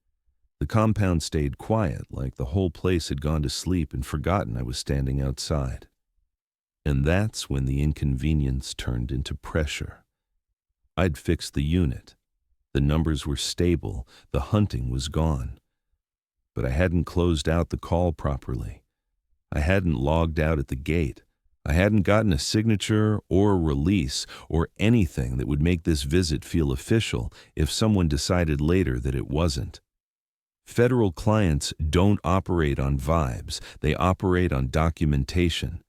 Speaker 1: The compound stayed quiet, like the whole place had gone to sleep and forgotten I was standing outside. And that's when the inconvenience turned into pressure. I'd fixed the unit. The numbers were stable. The hunting was gone. But I hadn't closed out the call properly. I hadn't logged out at the gate. I hadn't gotten a signature or a release or anything that would make this visit feel official if someone decided later that it wasn't. Federal clients don't operate on vibes. They operate on documentation.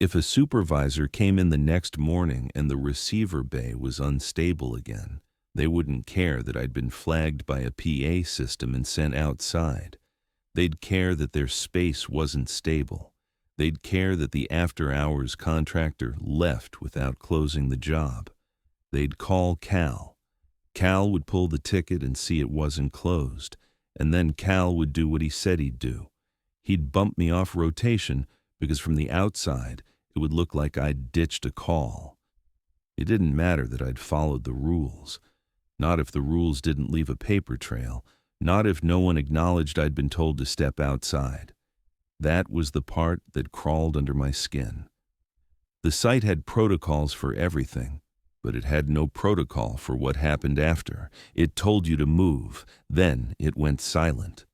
Speaker 1: If a supervisor came in the next morning and the receiver bay was unstable again, they wouldn't care that I'd been flagged by a PA system and sent outside. They'd care that their space wasn't stable. They'd care that the after-hours contractor left without closing the job. They'd call Cal. Cal would pull the ticket and see it wasn't closed, and then Cal would do what he said he'd do. He'd bump me off rotation because from the outside, it would look like I'd ditched a call. It didn't matter that I'd followed the rules. Not if the rules didn't leave a paper trail. Not if no one acknowledged I'd been told to step outside. That was the part that crawled under my skin. The site had protocols for everything. but it had no protocol for what happened after. It told you to move, then it went silent.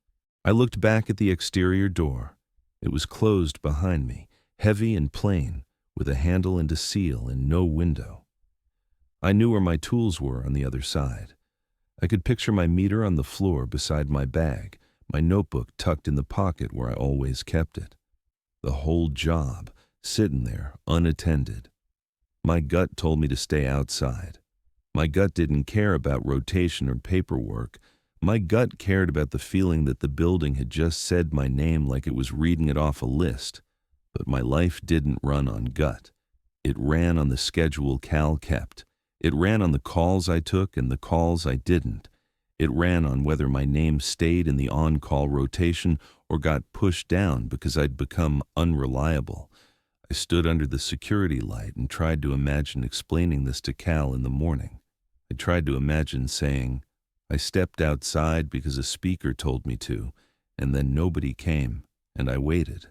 Speaker 1: I looked back at the exterior door. It was closed behind me, heavy and plain, with a handle and a seal and no window. I knew where my tools were on the other side. I could picture my meter on the floor beside my bag, my notebook tucked in the pocket where I always kept it. The whole job, sitting there, unattended. My gut told me to stay outside. My gut didn't care about rotation or paperwork. My gut cared about the feeling that the building had just said my name like it was reading it off a list. But my life didn't run on gut. It ran on the schedule Cal kept. It ran on the calls I took and the calls I didn't. It ran on whether my name stayed in the on-call rotation or got pushed down because I'd become unreliable. I stood under the security light and tried to imagine explaining this to Cal in the morning. I tried to imagine saying, I stepped outside because a speaker told me to, and then nobody came, and I waited,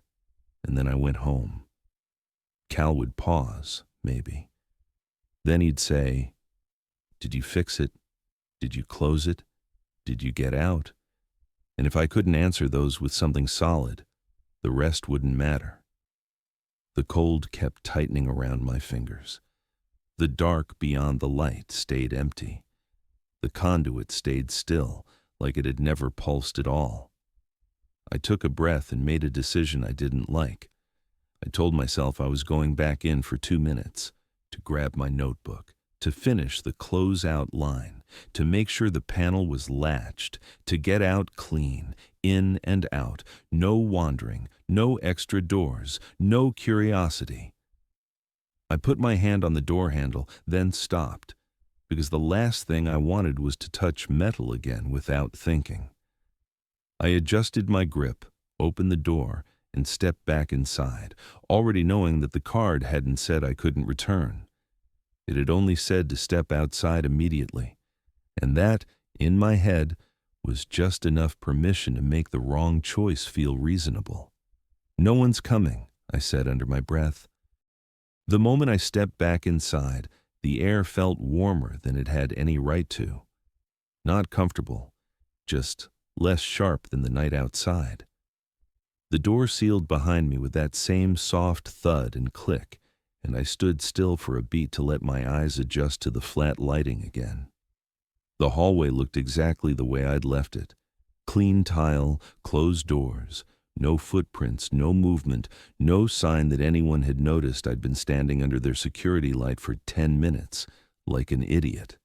Speaker 1: and then I went home. Cal would pause, maybe. Then he'd say, did you fix it? Did you close it? Did you get out? And if I couldn't answer those with something solid, the rest wouldn't matter. The cold kept tightening around my fingers. The dark beyond the light stayed empty. The conduit stayed still, like it had never pulsed at all. I took a breath and made a decision I didn't like. I told myself I was going back in for 2 minutes, to grab my notebook, to finish the close-out line, to make sure the panel was latched, to get out clean, in and out, no wandering, no extra doors, no curiosity. I put my hand on the door handle, then stopped, because the last thing I wanted was to touch metal again without thinking. I adjusted my grip, opened the door, and stepped back inside, already knowing that the card hadn't said I couldn't return. It had only said to step outside immediately, and that, in my head, was just enough permission to make the wrong choice feel reasonable. No one's coming, I said under my breath. The moment I stepped back inside, the air felt warmer than it had any right to. Not comfortable, just less sharp than the night outside. The door sealed behind me with that same soft thud and click, and I stood still for a beat to let my eyes adjust to the flat lighting again. The hallway looked exactly the way I'd left it. Clean tile, closed doors, no footprints, no movement, no sign that anyone had noticed I'd been standing under their security light for 10 minutes, like an idiot.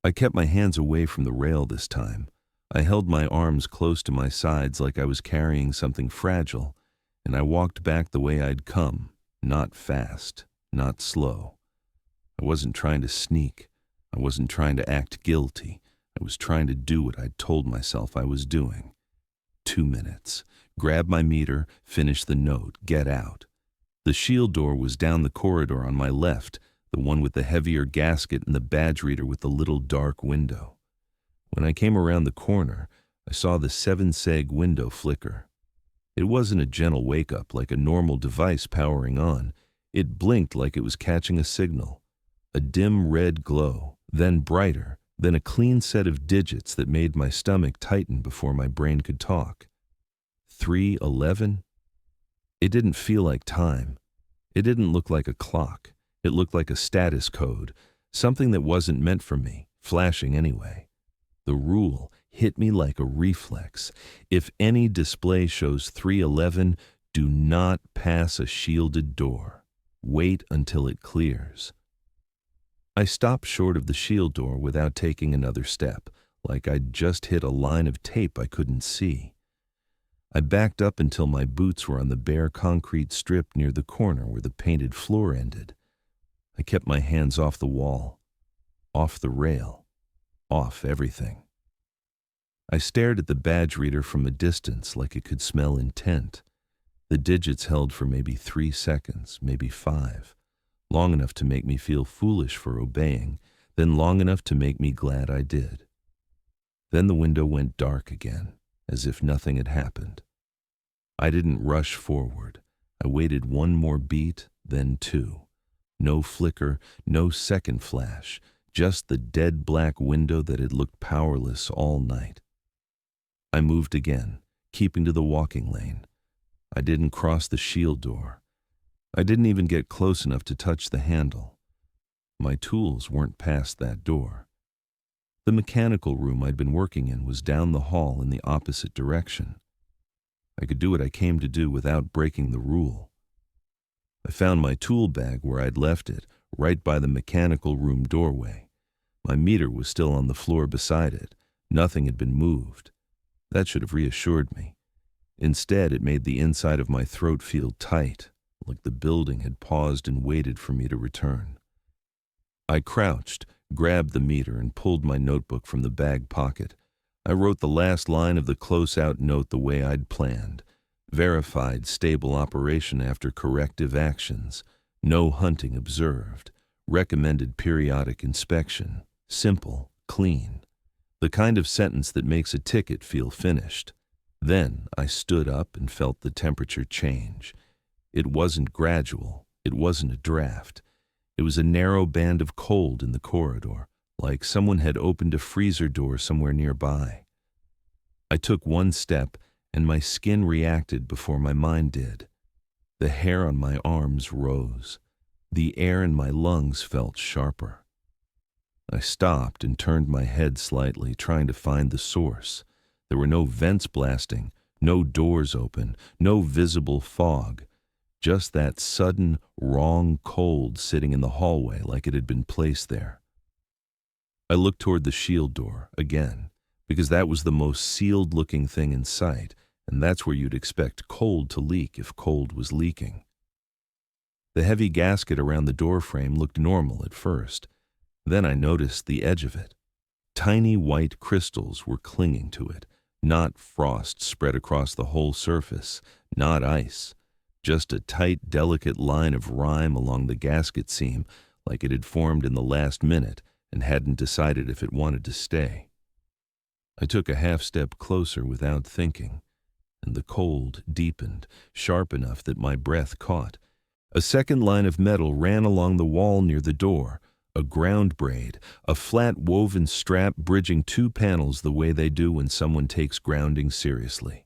Speaker 1: I kept my hands away from the rail this time. I held my arms close to my sides like I was carrying something fragile, and I walked back the way I'd come, not fast, not slow. I wasn't trying to sneak. I wasn't trying to act guilty. I was trying to do what I'd told myself I was doing. 2 minutes. Grab my meter, finish the note, get out. The shield door was down the corridor on my left, the one with the heavier gasket and the badge reader with the little dark window. When I came around the corner, I saw the 7-seg window flicker. It wasn't a gentle wake-up like a normal device powering on. It blinked like it was catching a signal. A dim red glow, then brighter, then a clean set of digits that made my stomach tighten before my brain could talk. 3:11? It didn't feel like time. It didn't look like a clock. It looked like a status code, something that wasn't meant for me, flashing anyway. The rule hit me like a reflex. If any display shows 3:11, do not pass a shielded door. Wait until it clears. I stopped short of the shield door without taking another step, like I'd just hit a line of tape I couldn't see. I backed up until my boots were on the bare concrete strip near the corner where the painted floor ended. I kept my hands off the wall, off the rail. Off everything. I stared at the badge reader from a distance like it could smell intent. The digits held for maybe 3 seconds, maybe 5, long enough to make me feel foolish for obeying, then long enough to make me glad I did. Then the window went dark again, as if nothing had happened. I didn't rush forward. I waited 1 more beat, then 2. No flicker, no second flash, just the dead black window that had looked powerless all night. I moved again, keeping to the walking lane. I didn't cross the shield door. I didn't even get close enough to touch the handle. My tools weren't past that door. The mechanical room I'd been working in was down the hall in the opposite direction. I could do what I came to do without breaking the rule. I found my tool bag where I'd left it, right by the mechanical room doorway. My meter was still on the floor beside it. Nothing had been moved. That should have reassured me. Instead, it made the inside of my throat feel tight, like the building had paused and waited for me to return. I crouched, grabbed the meter, and pulled my notebook from the bag pocket. I wrote the last line of the close-out note the way I'd planned. Verified stable operation after corrective actions. No hunting observed. Recommended periodic inspection. Simple, clean. The kind of sentence that makes a ticket feel finished. Then I stood up and felt the temperature change. It wasn't gradual. It wasn't a draft. It was a narrow band of cold in the corridor, like someone had opened a freezer door somewhere nearby. I took one step, and my skin reacted before my mind did. The hair on my arms rose. The air in my lungs felt sharper. I stopped and turned my head slightly, trying to find the source. There were no vents blasting, no doors open, no visible fog. Just that sudden, wrong cold sitting in the hallway like it had been placed there. I looked toward the shield door again, because that was the most sealed-looking thing in sight, and that's where you'd expect cold to leak if cold was leaking. The heavy gasket around the doorframe looked normal at first. Then I noticed the edge of it. Tiny white crystals were clinging to it, not frost spread across the whole surface, not ice. Just a tight, delicate line of rime along the gasket seam, like it had formed in the last minute and hadn't decided if it wanted to stay. I took a half-step closer without thinking, and the cold deepened, sharp enough that my breath caught. A second line of metal ran along the wall near the door, a ground braid, a flat woven strap bridging two panels the way they do when someone takes grounding seriously.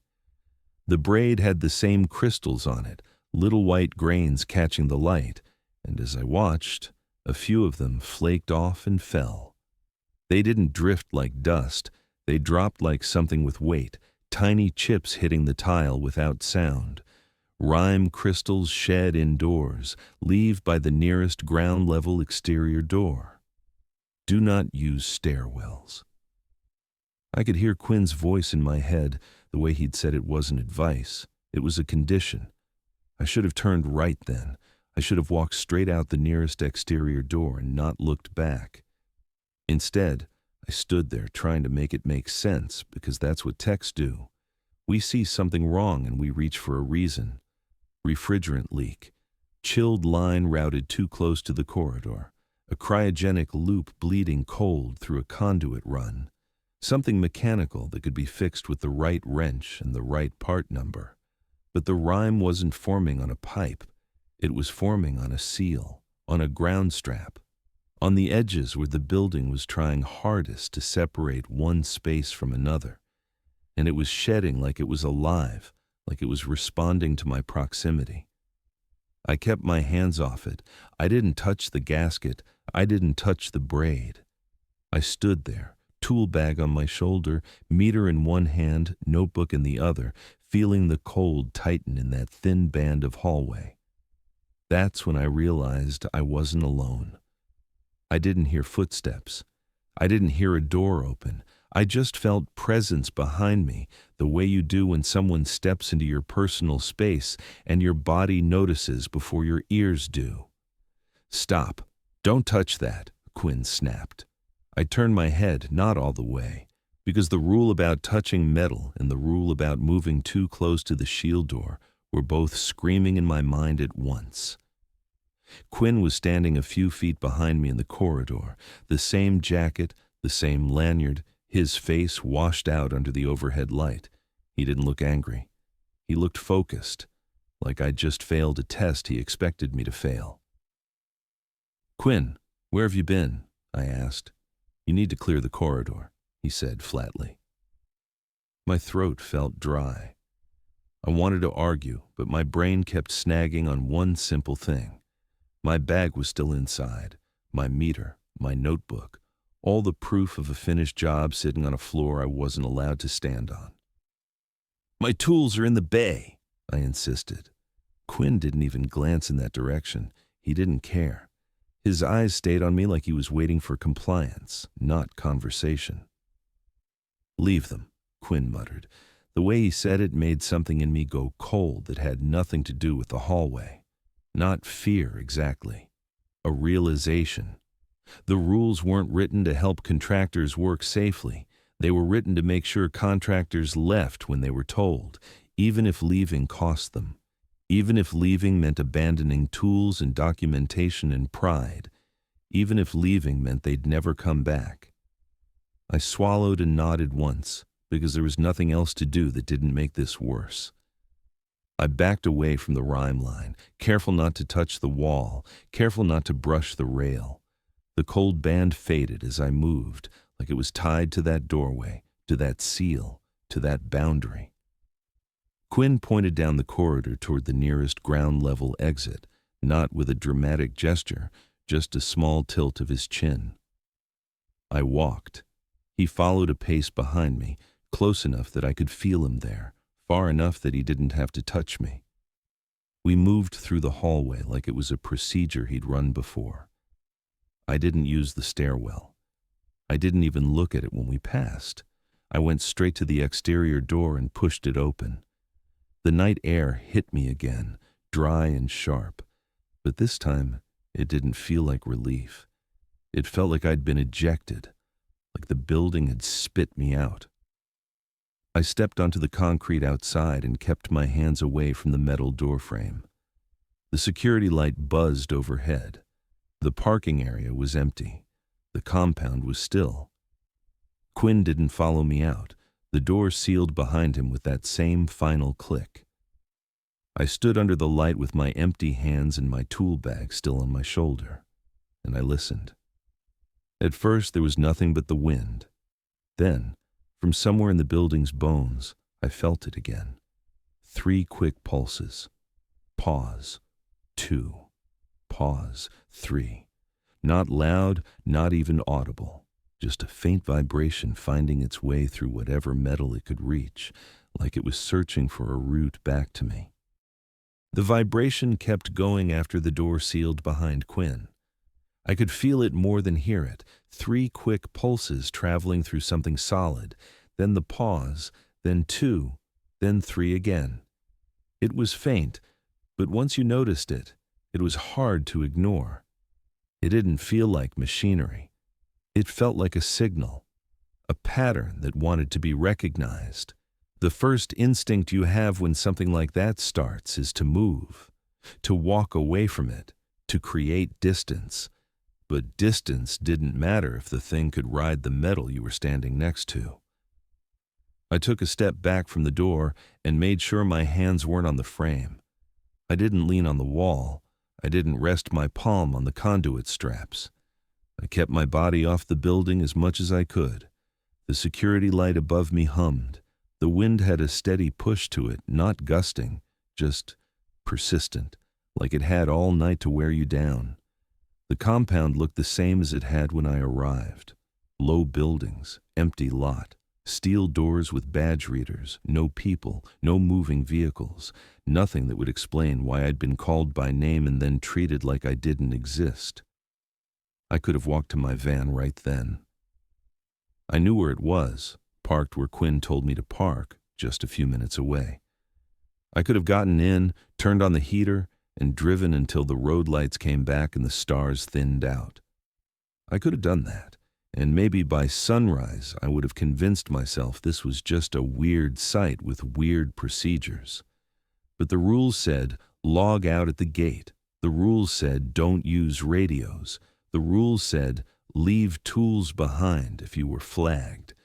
Speaker 1: The braid had the same crystals on it, little white grains catching the light, and as I watched, a few of them flaked off and fell. They didn't drift like dust, they dropped like something with weight, tiny chips hitting the tile without sound. Rime crystals shed indoors, leave by the nearest ground-level exterior door. Do not use stairwells. I could hear Quinn's voice in my head, the way he'd said it wasn't advice. It was a condition. I should have turned right then. I should have walked straight out the nearest exterior door and not looked back. Instead, I stood there trying to make it make sense, because that's what techs do. We see something wrong and we reach for a reason. Refrigerant leak. Chilled line routed too close to the corridor. A cryogenic loop bleeding cold through a conduit run. Something mechanical that could be fixed with the right wrench and the right part number. But the rime wasn't forming on a pipe. It was forming on a seal, on a ground strap, on the edges where the building was trying hardest to separate one space from another. And it was shedding like it was alive, like it was responding to my proximity. I kept my hands off it. I didn't touch the gasket. I didn't touch the braid. I stood there, tool bag on my shoulder, meter in one hand, notebook in the other, feeling the cold tighten in that thin band of hallway. That's when I realized I wasn't alone. I didn't hear footsteps. I didn't hear a door open. I just felt presence behind me, the way you do when someone steps into your personal space and your body notices before your ears do. "Stop. Don't touch that," Quinn snapped. I turned my head, not all the way, because the rule about touching metal and the rule about moving too close to the shield door were both screaming in my mind at once. Quinn was standing a few feet behind me in the corridor, the same jacket, the same lanyard, his face washed out under the overhead light. He didn't look angry. He looked focused, like I'd just failed a test he expected me to fail. "Quinn, where have you been?" I asked. "You need to clear the corridor," he said flatly. My throat felt dry. I wanted to argue, but my brain kept snagging on one simple thing. My bag was still inside, my meter, my notebook, all the proof of a finished job sitting on a floor I wasn't allowed to stand on. "My tools are in the bay," I insisted. Quinn didn't even glance in that direction. He didn't care. His eyes stayed on me like he was waiting for compliance, not conversation. "Leave them," Quinn muttered. The way he said it made something in me go cold that had nothing to do with the hallway. Not fear, exactly. A realization. The rules weren't written to help contractors work safely. They were written to make sure contractors left when they were told, even if leaving cost them. Even if leaving meant abandoning tools and documentation and pride. Even if leaving meant they'd never come back. I swallowed and nodded once, because there was nothing else to do that didn't make this worse. I backed away from the rime line, careful not to touch the wall, careful not to brush the rail. The cold band faded as I moved, like it was tied to that doorway, to that seal, to that boundary. Quinn pointed down the corridor toward the nearest ground-level exit, not with a dramatic gesture, just a small tilt of his chin. I walked. He followed a pace behind me, close enough that I could feel him there, far enough that he didn't have to touch me. We moved through the hallway like it was a procedure he'd run before. I didn't use the stairwell. I didn't even look at it when we passed. I went straight to the exterior door and pushed it open. The night air hit me again, dry and sharp, but this time it didn't feel like relief. It felt like I'd been ejected, like the building had spit me out. I stepped onto the concrete outside and kept my hands away from the metal doorframe. The security light buzzed overhead. The parking area was empty. The compound was still. Quinn didn't follow me out. The door sealed behind him with that same final click. I stood under the light with my empty hands and my tool bag still on my shoulder, and I listened. At first there was nothing but the wind. Then, from somewhere in the building's bones, I felt it again. 3 quick pulses. Pause. 2. Pause. 3. Not loud, not even audible. Just a faint vibration finding its way through whatever metal it could reach, like it was searching for a route back to me. The vibration kept going after the door sealed behind Quinn. I could feel it more than hear it. 3 quick pulses traveling through something solid, then the pause, then 2, then 3 again. It was faint, but once you noticed it, it was hard to ignore. It didn't feel like machinery. It felt like a signal, a pattern that wanted to be recognized. The first instinct you have when something like that starts is to move, to walk away from it, to create distance. But distance didn't matter if the thing could ride the metal you were standing next to. I took a step back from the door and made sure my hands weren't on the frame. I didn't lean on the wall. I didn't rest my palm on the conduit straps. I kept my body off the building as much as I could. The security light above me hummed. The wind had a steady push to it, not gusting, just persistent, like it had all night to wear you down. The compound looked the same as it had when I arrived. Low buildings, empty lot, steel doors with badge readers, no people, no moving vehicles, nothing that would explain why I'd been called by name and then treated like I didn't exist. I could have walked to my van right then. I knew where it was, parked where Quinn told me to park, just a few minutes away. I could have gotten in, turned on the heater, and driven until the road lights came back and the stars thinned out. I could have done that, and maybe by sunrise I would have convinced myself this was just a weird site with weird procedures. But the rules said, log out at the gate. The rules said, don't use radios. The rules said, leave tools behind if you were flagged.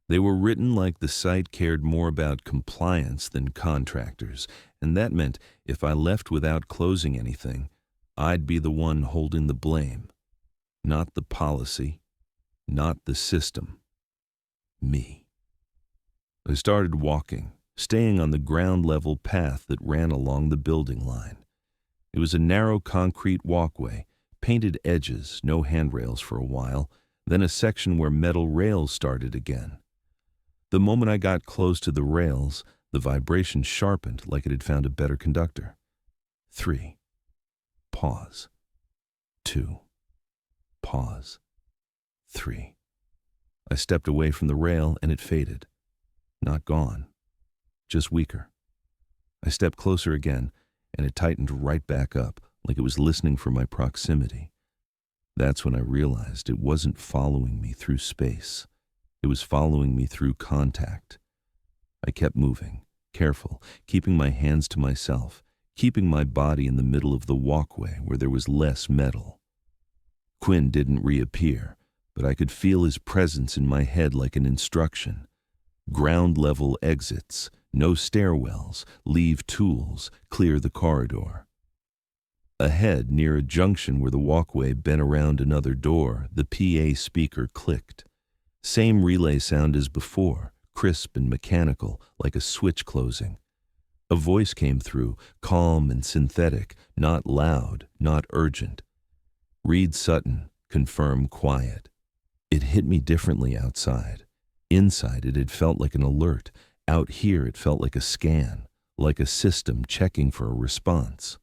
Speaker 1: They were written like the site cared more about compliance than contractors, and that meant if I left without closing anything, I'd be the one holding the blame, Not the policy, not the system. Me. I started walking, staying on the ground-level path that ran along the building line. It was a narrow concrete walkway, painted edges, no handrails for a while, then a section where metal rails started again. The moment I got close to the rails, the vibration sharpened like it had found a better conductor. 3. Pause. 2. Pause. 3. I stepped away from the rail and it faded. Not gone, just weaker. I stepped closer again and it tightened right back up like it was listening for my proximity. That's when I realized it wasn't following me through space. It was following me through contact. I kept moving, careful, keeping my hands to myself, keeping my body in the middle of the walkway where there was less metal. Quinn didn't reappear, but I could feel his presence in my head like an instruction. Ground-level exits, no stairwells, leave tools, clear the corridor. Ahead, near a junction where the walkway bent around another door, the PA speaker clicked. Same relay sound as before, crisp and mechanical, like a switch closing. A voice came through, calm and synthetic, not loud, not urgent. Reed Sutton, confirm quiet. It hit me differently outside. Inside it had felt like an alert. Out here it felt like a scan, like a system checking for a response.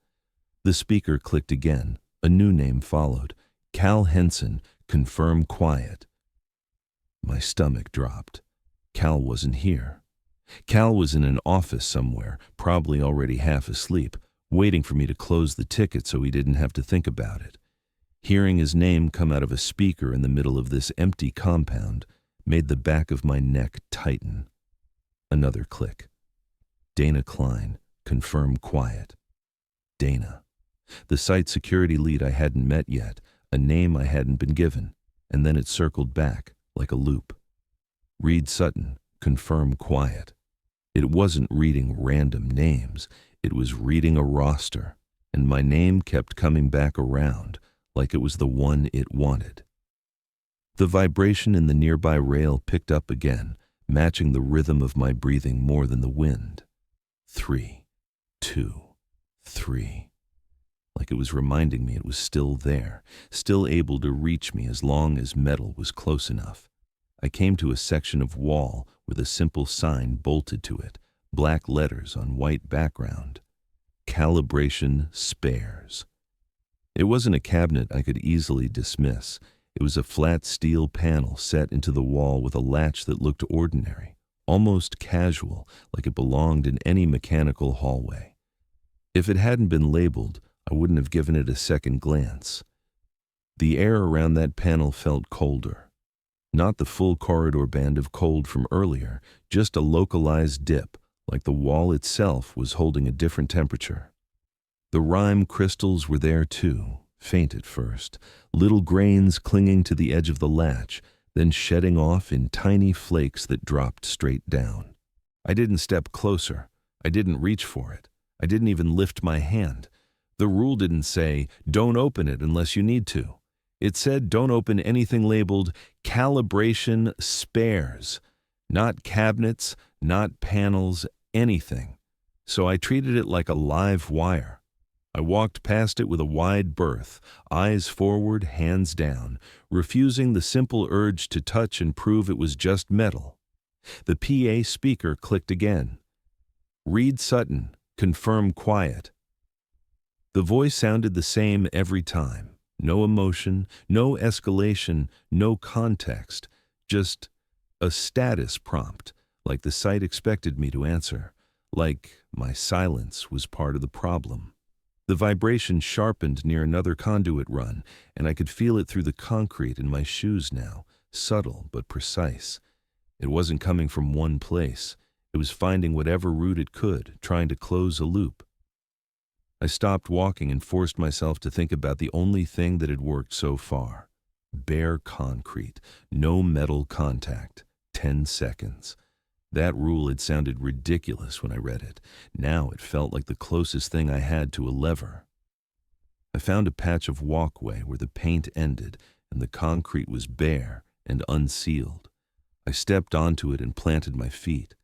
Speaker 1: The speaker clicked again. A new name followed. Cal Henson, confirm quiet. My stomach dropped. Cal wasn't here. Cal was in an office somewhere, probably already half asleep, waiting for me to close the ticket so he didn't have to think about it. Hearing his name come out of a speaker in the middle of this empty compound made the back of my neck tighten. Another click. Dana Klein, confirm quiet. Dana. The site security lead I hadn't met yet, a name I hadn't been given, and then it circled back like a loop. Reed Sutton, confirm quiet. It wasn't reading random names, it was reading a roster, and my name kept coming back around like it was the one it wanted. The vibration in the nearby rail picked up again, matching the rhythm of my breathing more than the wind. 3, 2, 3. Like it was reminding me it was still there, still able to reach me as long as metal was close enough. I came to a section of wall with a simple sign bolted to it, black letters on white background. Calibration spares. It wasn't a cabinet I could easily dismiss. It was a flat steel panel set into the wall with a latch that looked ordinary, almost casual, like it belonged in any mechanical hallway. If it hadn't been labeled, I wouldn't have given it a second glance. The air around that panel felt colder. Not the full corridor band of cold from earlier, just a localized dip, like the wall itself was holding a different temperature. The rime crystals were there too, faint at first, little grains clinging to the edge of the latch, then shedding off in tiny flakes that dropped straight down. I didn't step closer. I didn't reach for it. I didn't even lift my hand. The rule didn't say, don't open it unless you need to. It said don't open anything labeled calibration spares. Not cabinets, not panels, anything. So I treated it like a live wire. I walked past it with a wide berth, eyes forward, hands down, refusing the simple urge to touch and prove it was just metal. The PA speaker clicked again. Reed Sutton, confirm quiet. The voice sounded the same every time. No emotion, no escalation, no context, just a status prompt, like the site expected me to answer, like my silence was part of the problem. The vibration sharpened near another conduit run, and I could feel it through the concrete in my shoes now, subtle but precise. It wasn't coming from one place. It was finding whatever route it could, trying to close a loop. I stopped walking and forced myself to think about the only thing that had worked so far. Bare concrete, no metal contact, 10 seconds. That rule had sounded ridiculous when I read it. Now it felt like the closest thing I had to a lever. I found a patch of walkway where the paint ended, and the concrete was bare and unsealed. I stepped onto it and planted my feet.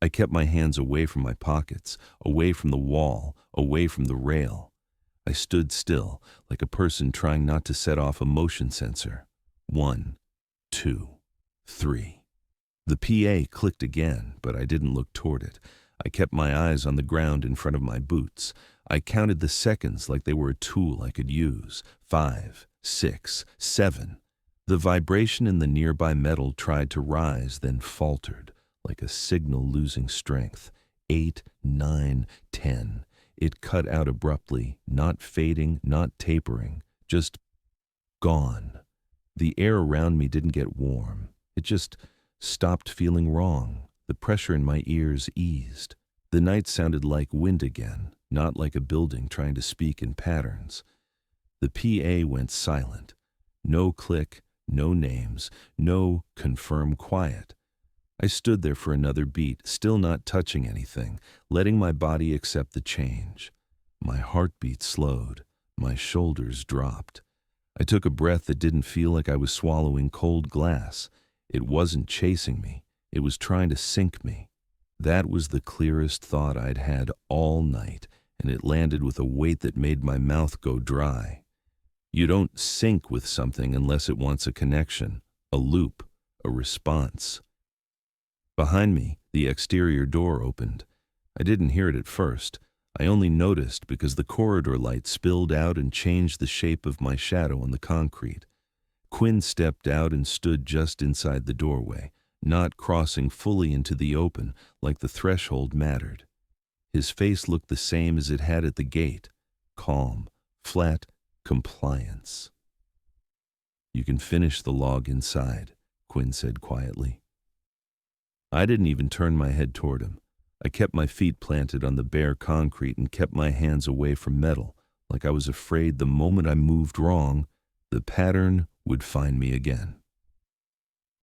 Speaker 1: I kept my hands away from my pockets, away from the wall, away from the rail. I stood still, like a person trying not to set off a motion sensor. 1, 2, 3. The PA clicked again, but I didn't look toward it. I kept my eyes on the ground in front of my boots. I counted the seconds like they were a tool I could use. 5, 6, 7. The vibration in the nearby metal tried to rise, then faltered, like a signal losing strength. 8, 9, 10. It cut out abruptly, not fading, not tapering, just gone. The air around me didn't get warm. It just stopped feeling wrong. The pressure in my ears eased. The night sounded like wind again, not like a building trying to speak in patterns. The PA went silent. No click, no names, no confirm quiet. I stood there for another beat, still not touching anything, letting my body accept the change. My heartbeat slowed. My shoulders dropped. I took a breath that didn't feel like I was swallowing cold glass. It wasn't chasing me. It was trying to sink me. That was the clearest thought I'd had all night, and it landed with a weight that made my mouth go dry. You don't sync with something unless it wants a connection, a loop, a response. Behind me, the exterior door opened. I didn't hear it at first. I only noticed because the corridor light spilled out and changed the shape of my shadow on the concrete. Quinn stepped out and stood just inside the doorway, not crossing fully into the open like the threshold mattered. His face looked the same as it had at the gate, calm, flat compliance. "You can finish the log inside," Quinn said quietly. I didn't even turn my head toward him. I kept my feet planted on the bare concrete and kept my hands away from metal, like I was afraid the moment I moved wrong, the pattern would find me again.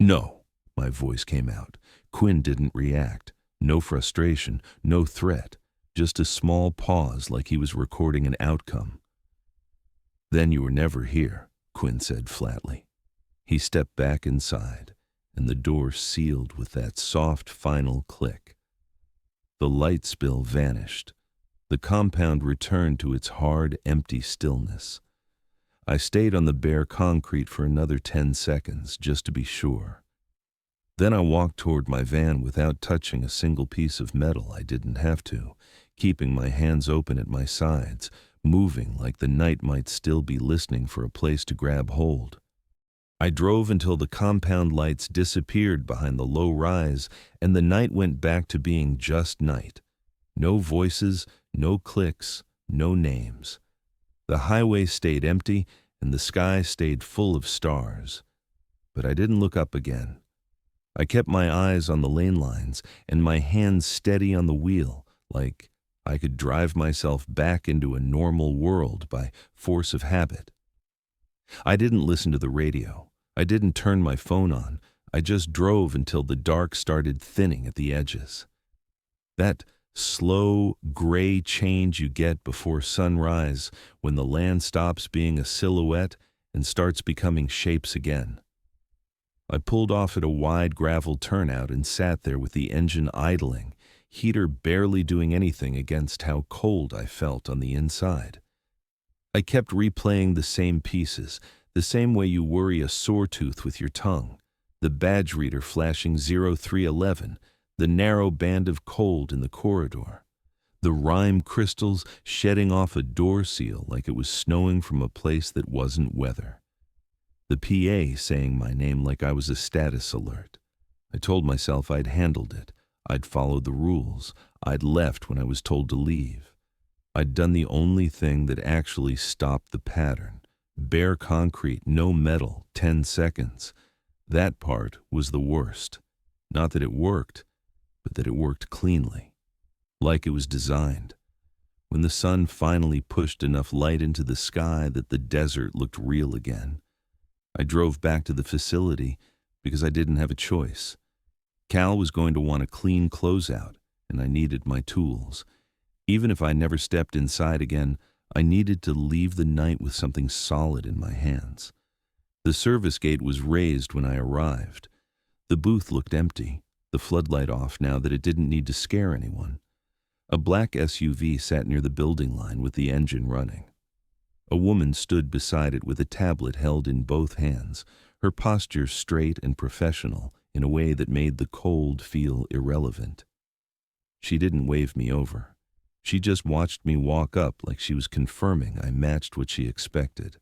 Speaker 1: "No," my voice came out. Quinn didn't react. No frustration, no threat, just a small pause like he was recording an outcome. "Then you were never here," Quinn said flatly. He stepped back inside, and the door sealed with that soft final click. The light spill vanished. The compound returned to its hard, empty stillness. I stayed on the bare concrete for another 10 seconds, just to be sure. Then I walked toward my van without touching a single piece of metal. I didn't have to, keeping my hands open at my sides, moving like the night might still be listening for a place to grab hold. I drove until the compound lights disappeared behind the low rise, and the night went back to being just night. No voices, no clicks, no names. The highway stayed empty, and the sky stayed full of stars. But I didn't look up again. I kept my eyes on the lane lines and my hands steady on the wheel, like I could drive myself back into a normal world by force of habit. I didn't listen to the radio. I didn't turn my phone on. I just drove until the dark started thinning at the edges. That slow, gray change you get before sunrise when the land stops being a silhouette and starts becoming shapes again. I pulled off at a wide gravel turnout and sat there with the engine idling, heater barely doing anything against how cold I felt on the inside. I kept replaying the same pieces, the same way you worry a sore tooth with your tongue, the badge reader flashing 0311, the narrow band of cold in the corridor, the rime crystals shedding off a door seal like it was snowing from a place that wasn't weather. The PA saying my name like I was a status alert. I told myself I'd handled it. I'd followed the rules. I'd left when I was told to leave. I'd done the only thing that actually stopped the pattern. Bare concrete, no metal, 10 seconds. That part was the worst. Not that it worked, but that it worked cleanly. Like it was designed. When the sun finally pushed enough light into the sky that the desert looked real again. I drove back to the facility because I didn't have a choice. Cal was going to want a clean closeout, and I needed my tools. Even if I never stepped inside again, I needed to leave the night with something solid in my hands. The service gate was raised when I arrived. The booth looked empty, the floodlight off now that it didn't need to scare anyone. A black SUV sat near the building line with the engine running. A woman stood beside it with a tablet held in both hands, her posture straight and professional in a way that made the cold feel irrelevant. She didn't wave me over. She just watched me walk up like she was confirming I matched what she expected.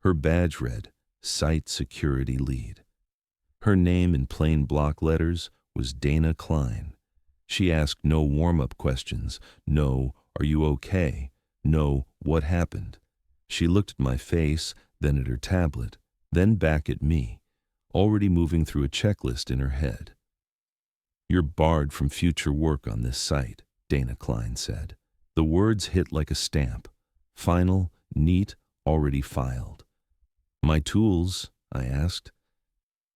Speaker 1: Her badge read, Site Security Lead. Her name in plain block letters was Dana Klein. She asked no warm-up questions, no, are you okay, no, what happened. She looked at my face, then at her tablet, then back at me, already moving through a checklist in her head. You're barred from future work on this site, Dana Klein said. The words hit like a stamp. Final, neat, already filed. My tools, I asked.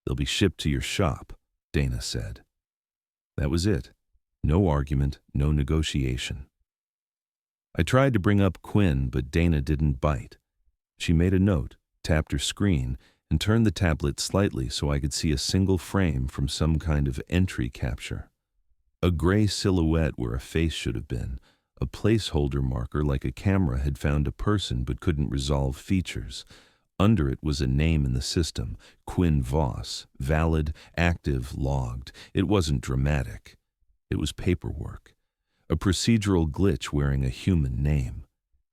Speaker 1: They'll be shipped to your shop, Dana said. That was it. No argument, no negotiation. I tried to bring up Quinn, but Dana didn't bite. She made a note, tapped her screen, and turned the tablet slightly so I could see a single frame from some kind of entry capture. A gray silhouette where a face should have been, a placeholder marker like a camera had found a person but couldn't resolve features. Under it was a name in the system, Quinn Voss, valid, active, logged. It wasn't dramatic. It was paperwork. A procedural glitch wearing a human name.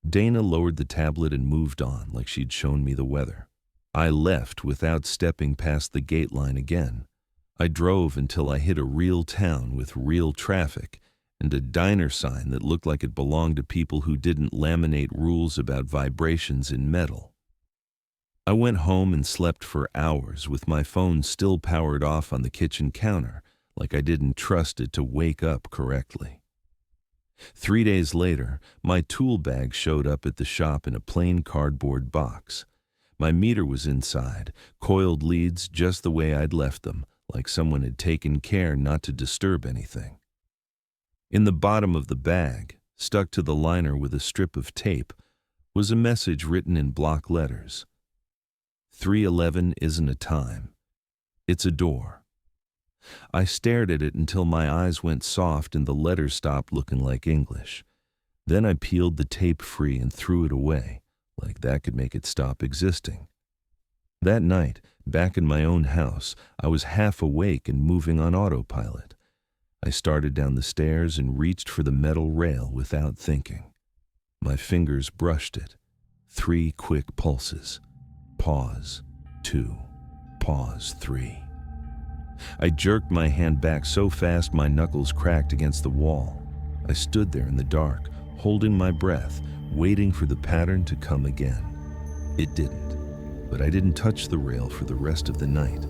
Speaker 1: Dana lowered the tablet and moved on like she'd shown me the weather. I left without stepping past the gate line again. I drove until I hit a real town with real traffic and a diner sign that looked like it belonged to people who didn't laminate rules about vibrations in metal. I went home and slept for hours with my phone still powered off on the kitchen counter, like I didn't trust it to wake up correctly. 3 days later, my tool bag showed up at the shop in a plain cardboard box. My meter was inside, coiled leads just the way I'd left them, like someone had taken care not to disturb anything. In the bottom of the bag, stuck to the liner with a strip of tape, was a message written in block letters. 311 isn't a time. It's a door. I stared at it until my eyes went soft and the letters stopped looking like English. Then I peeled the tape free and threw it away, like that could make it stop existing. That night, back in my own house, I was half awake and moving on autopilot. I started down the stairs and reached for the metal rail without thinking. My fingers brushed it. 3 quick pulses. Pause. 2. Pause. 3. I jerked my hand back so fast my knuckles cracked against the wall. I stood there in the dark, holding my breath, waiting for the pattern to come again. It didn't, but I didn't touch the rail for the rest of the night.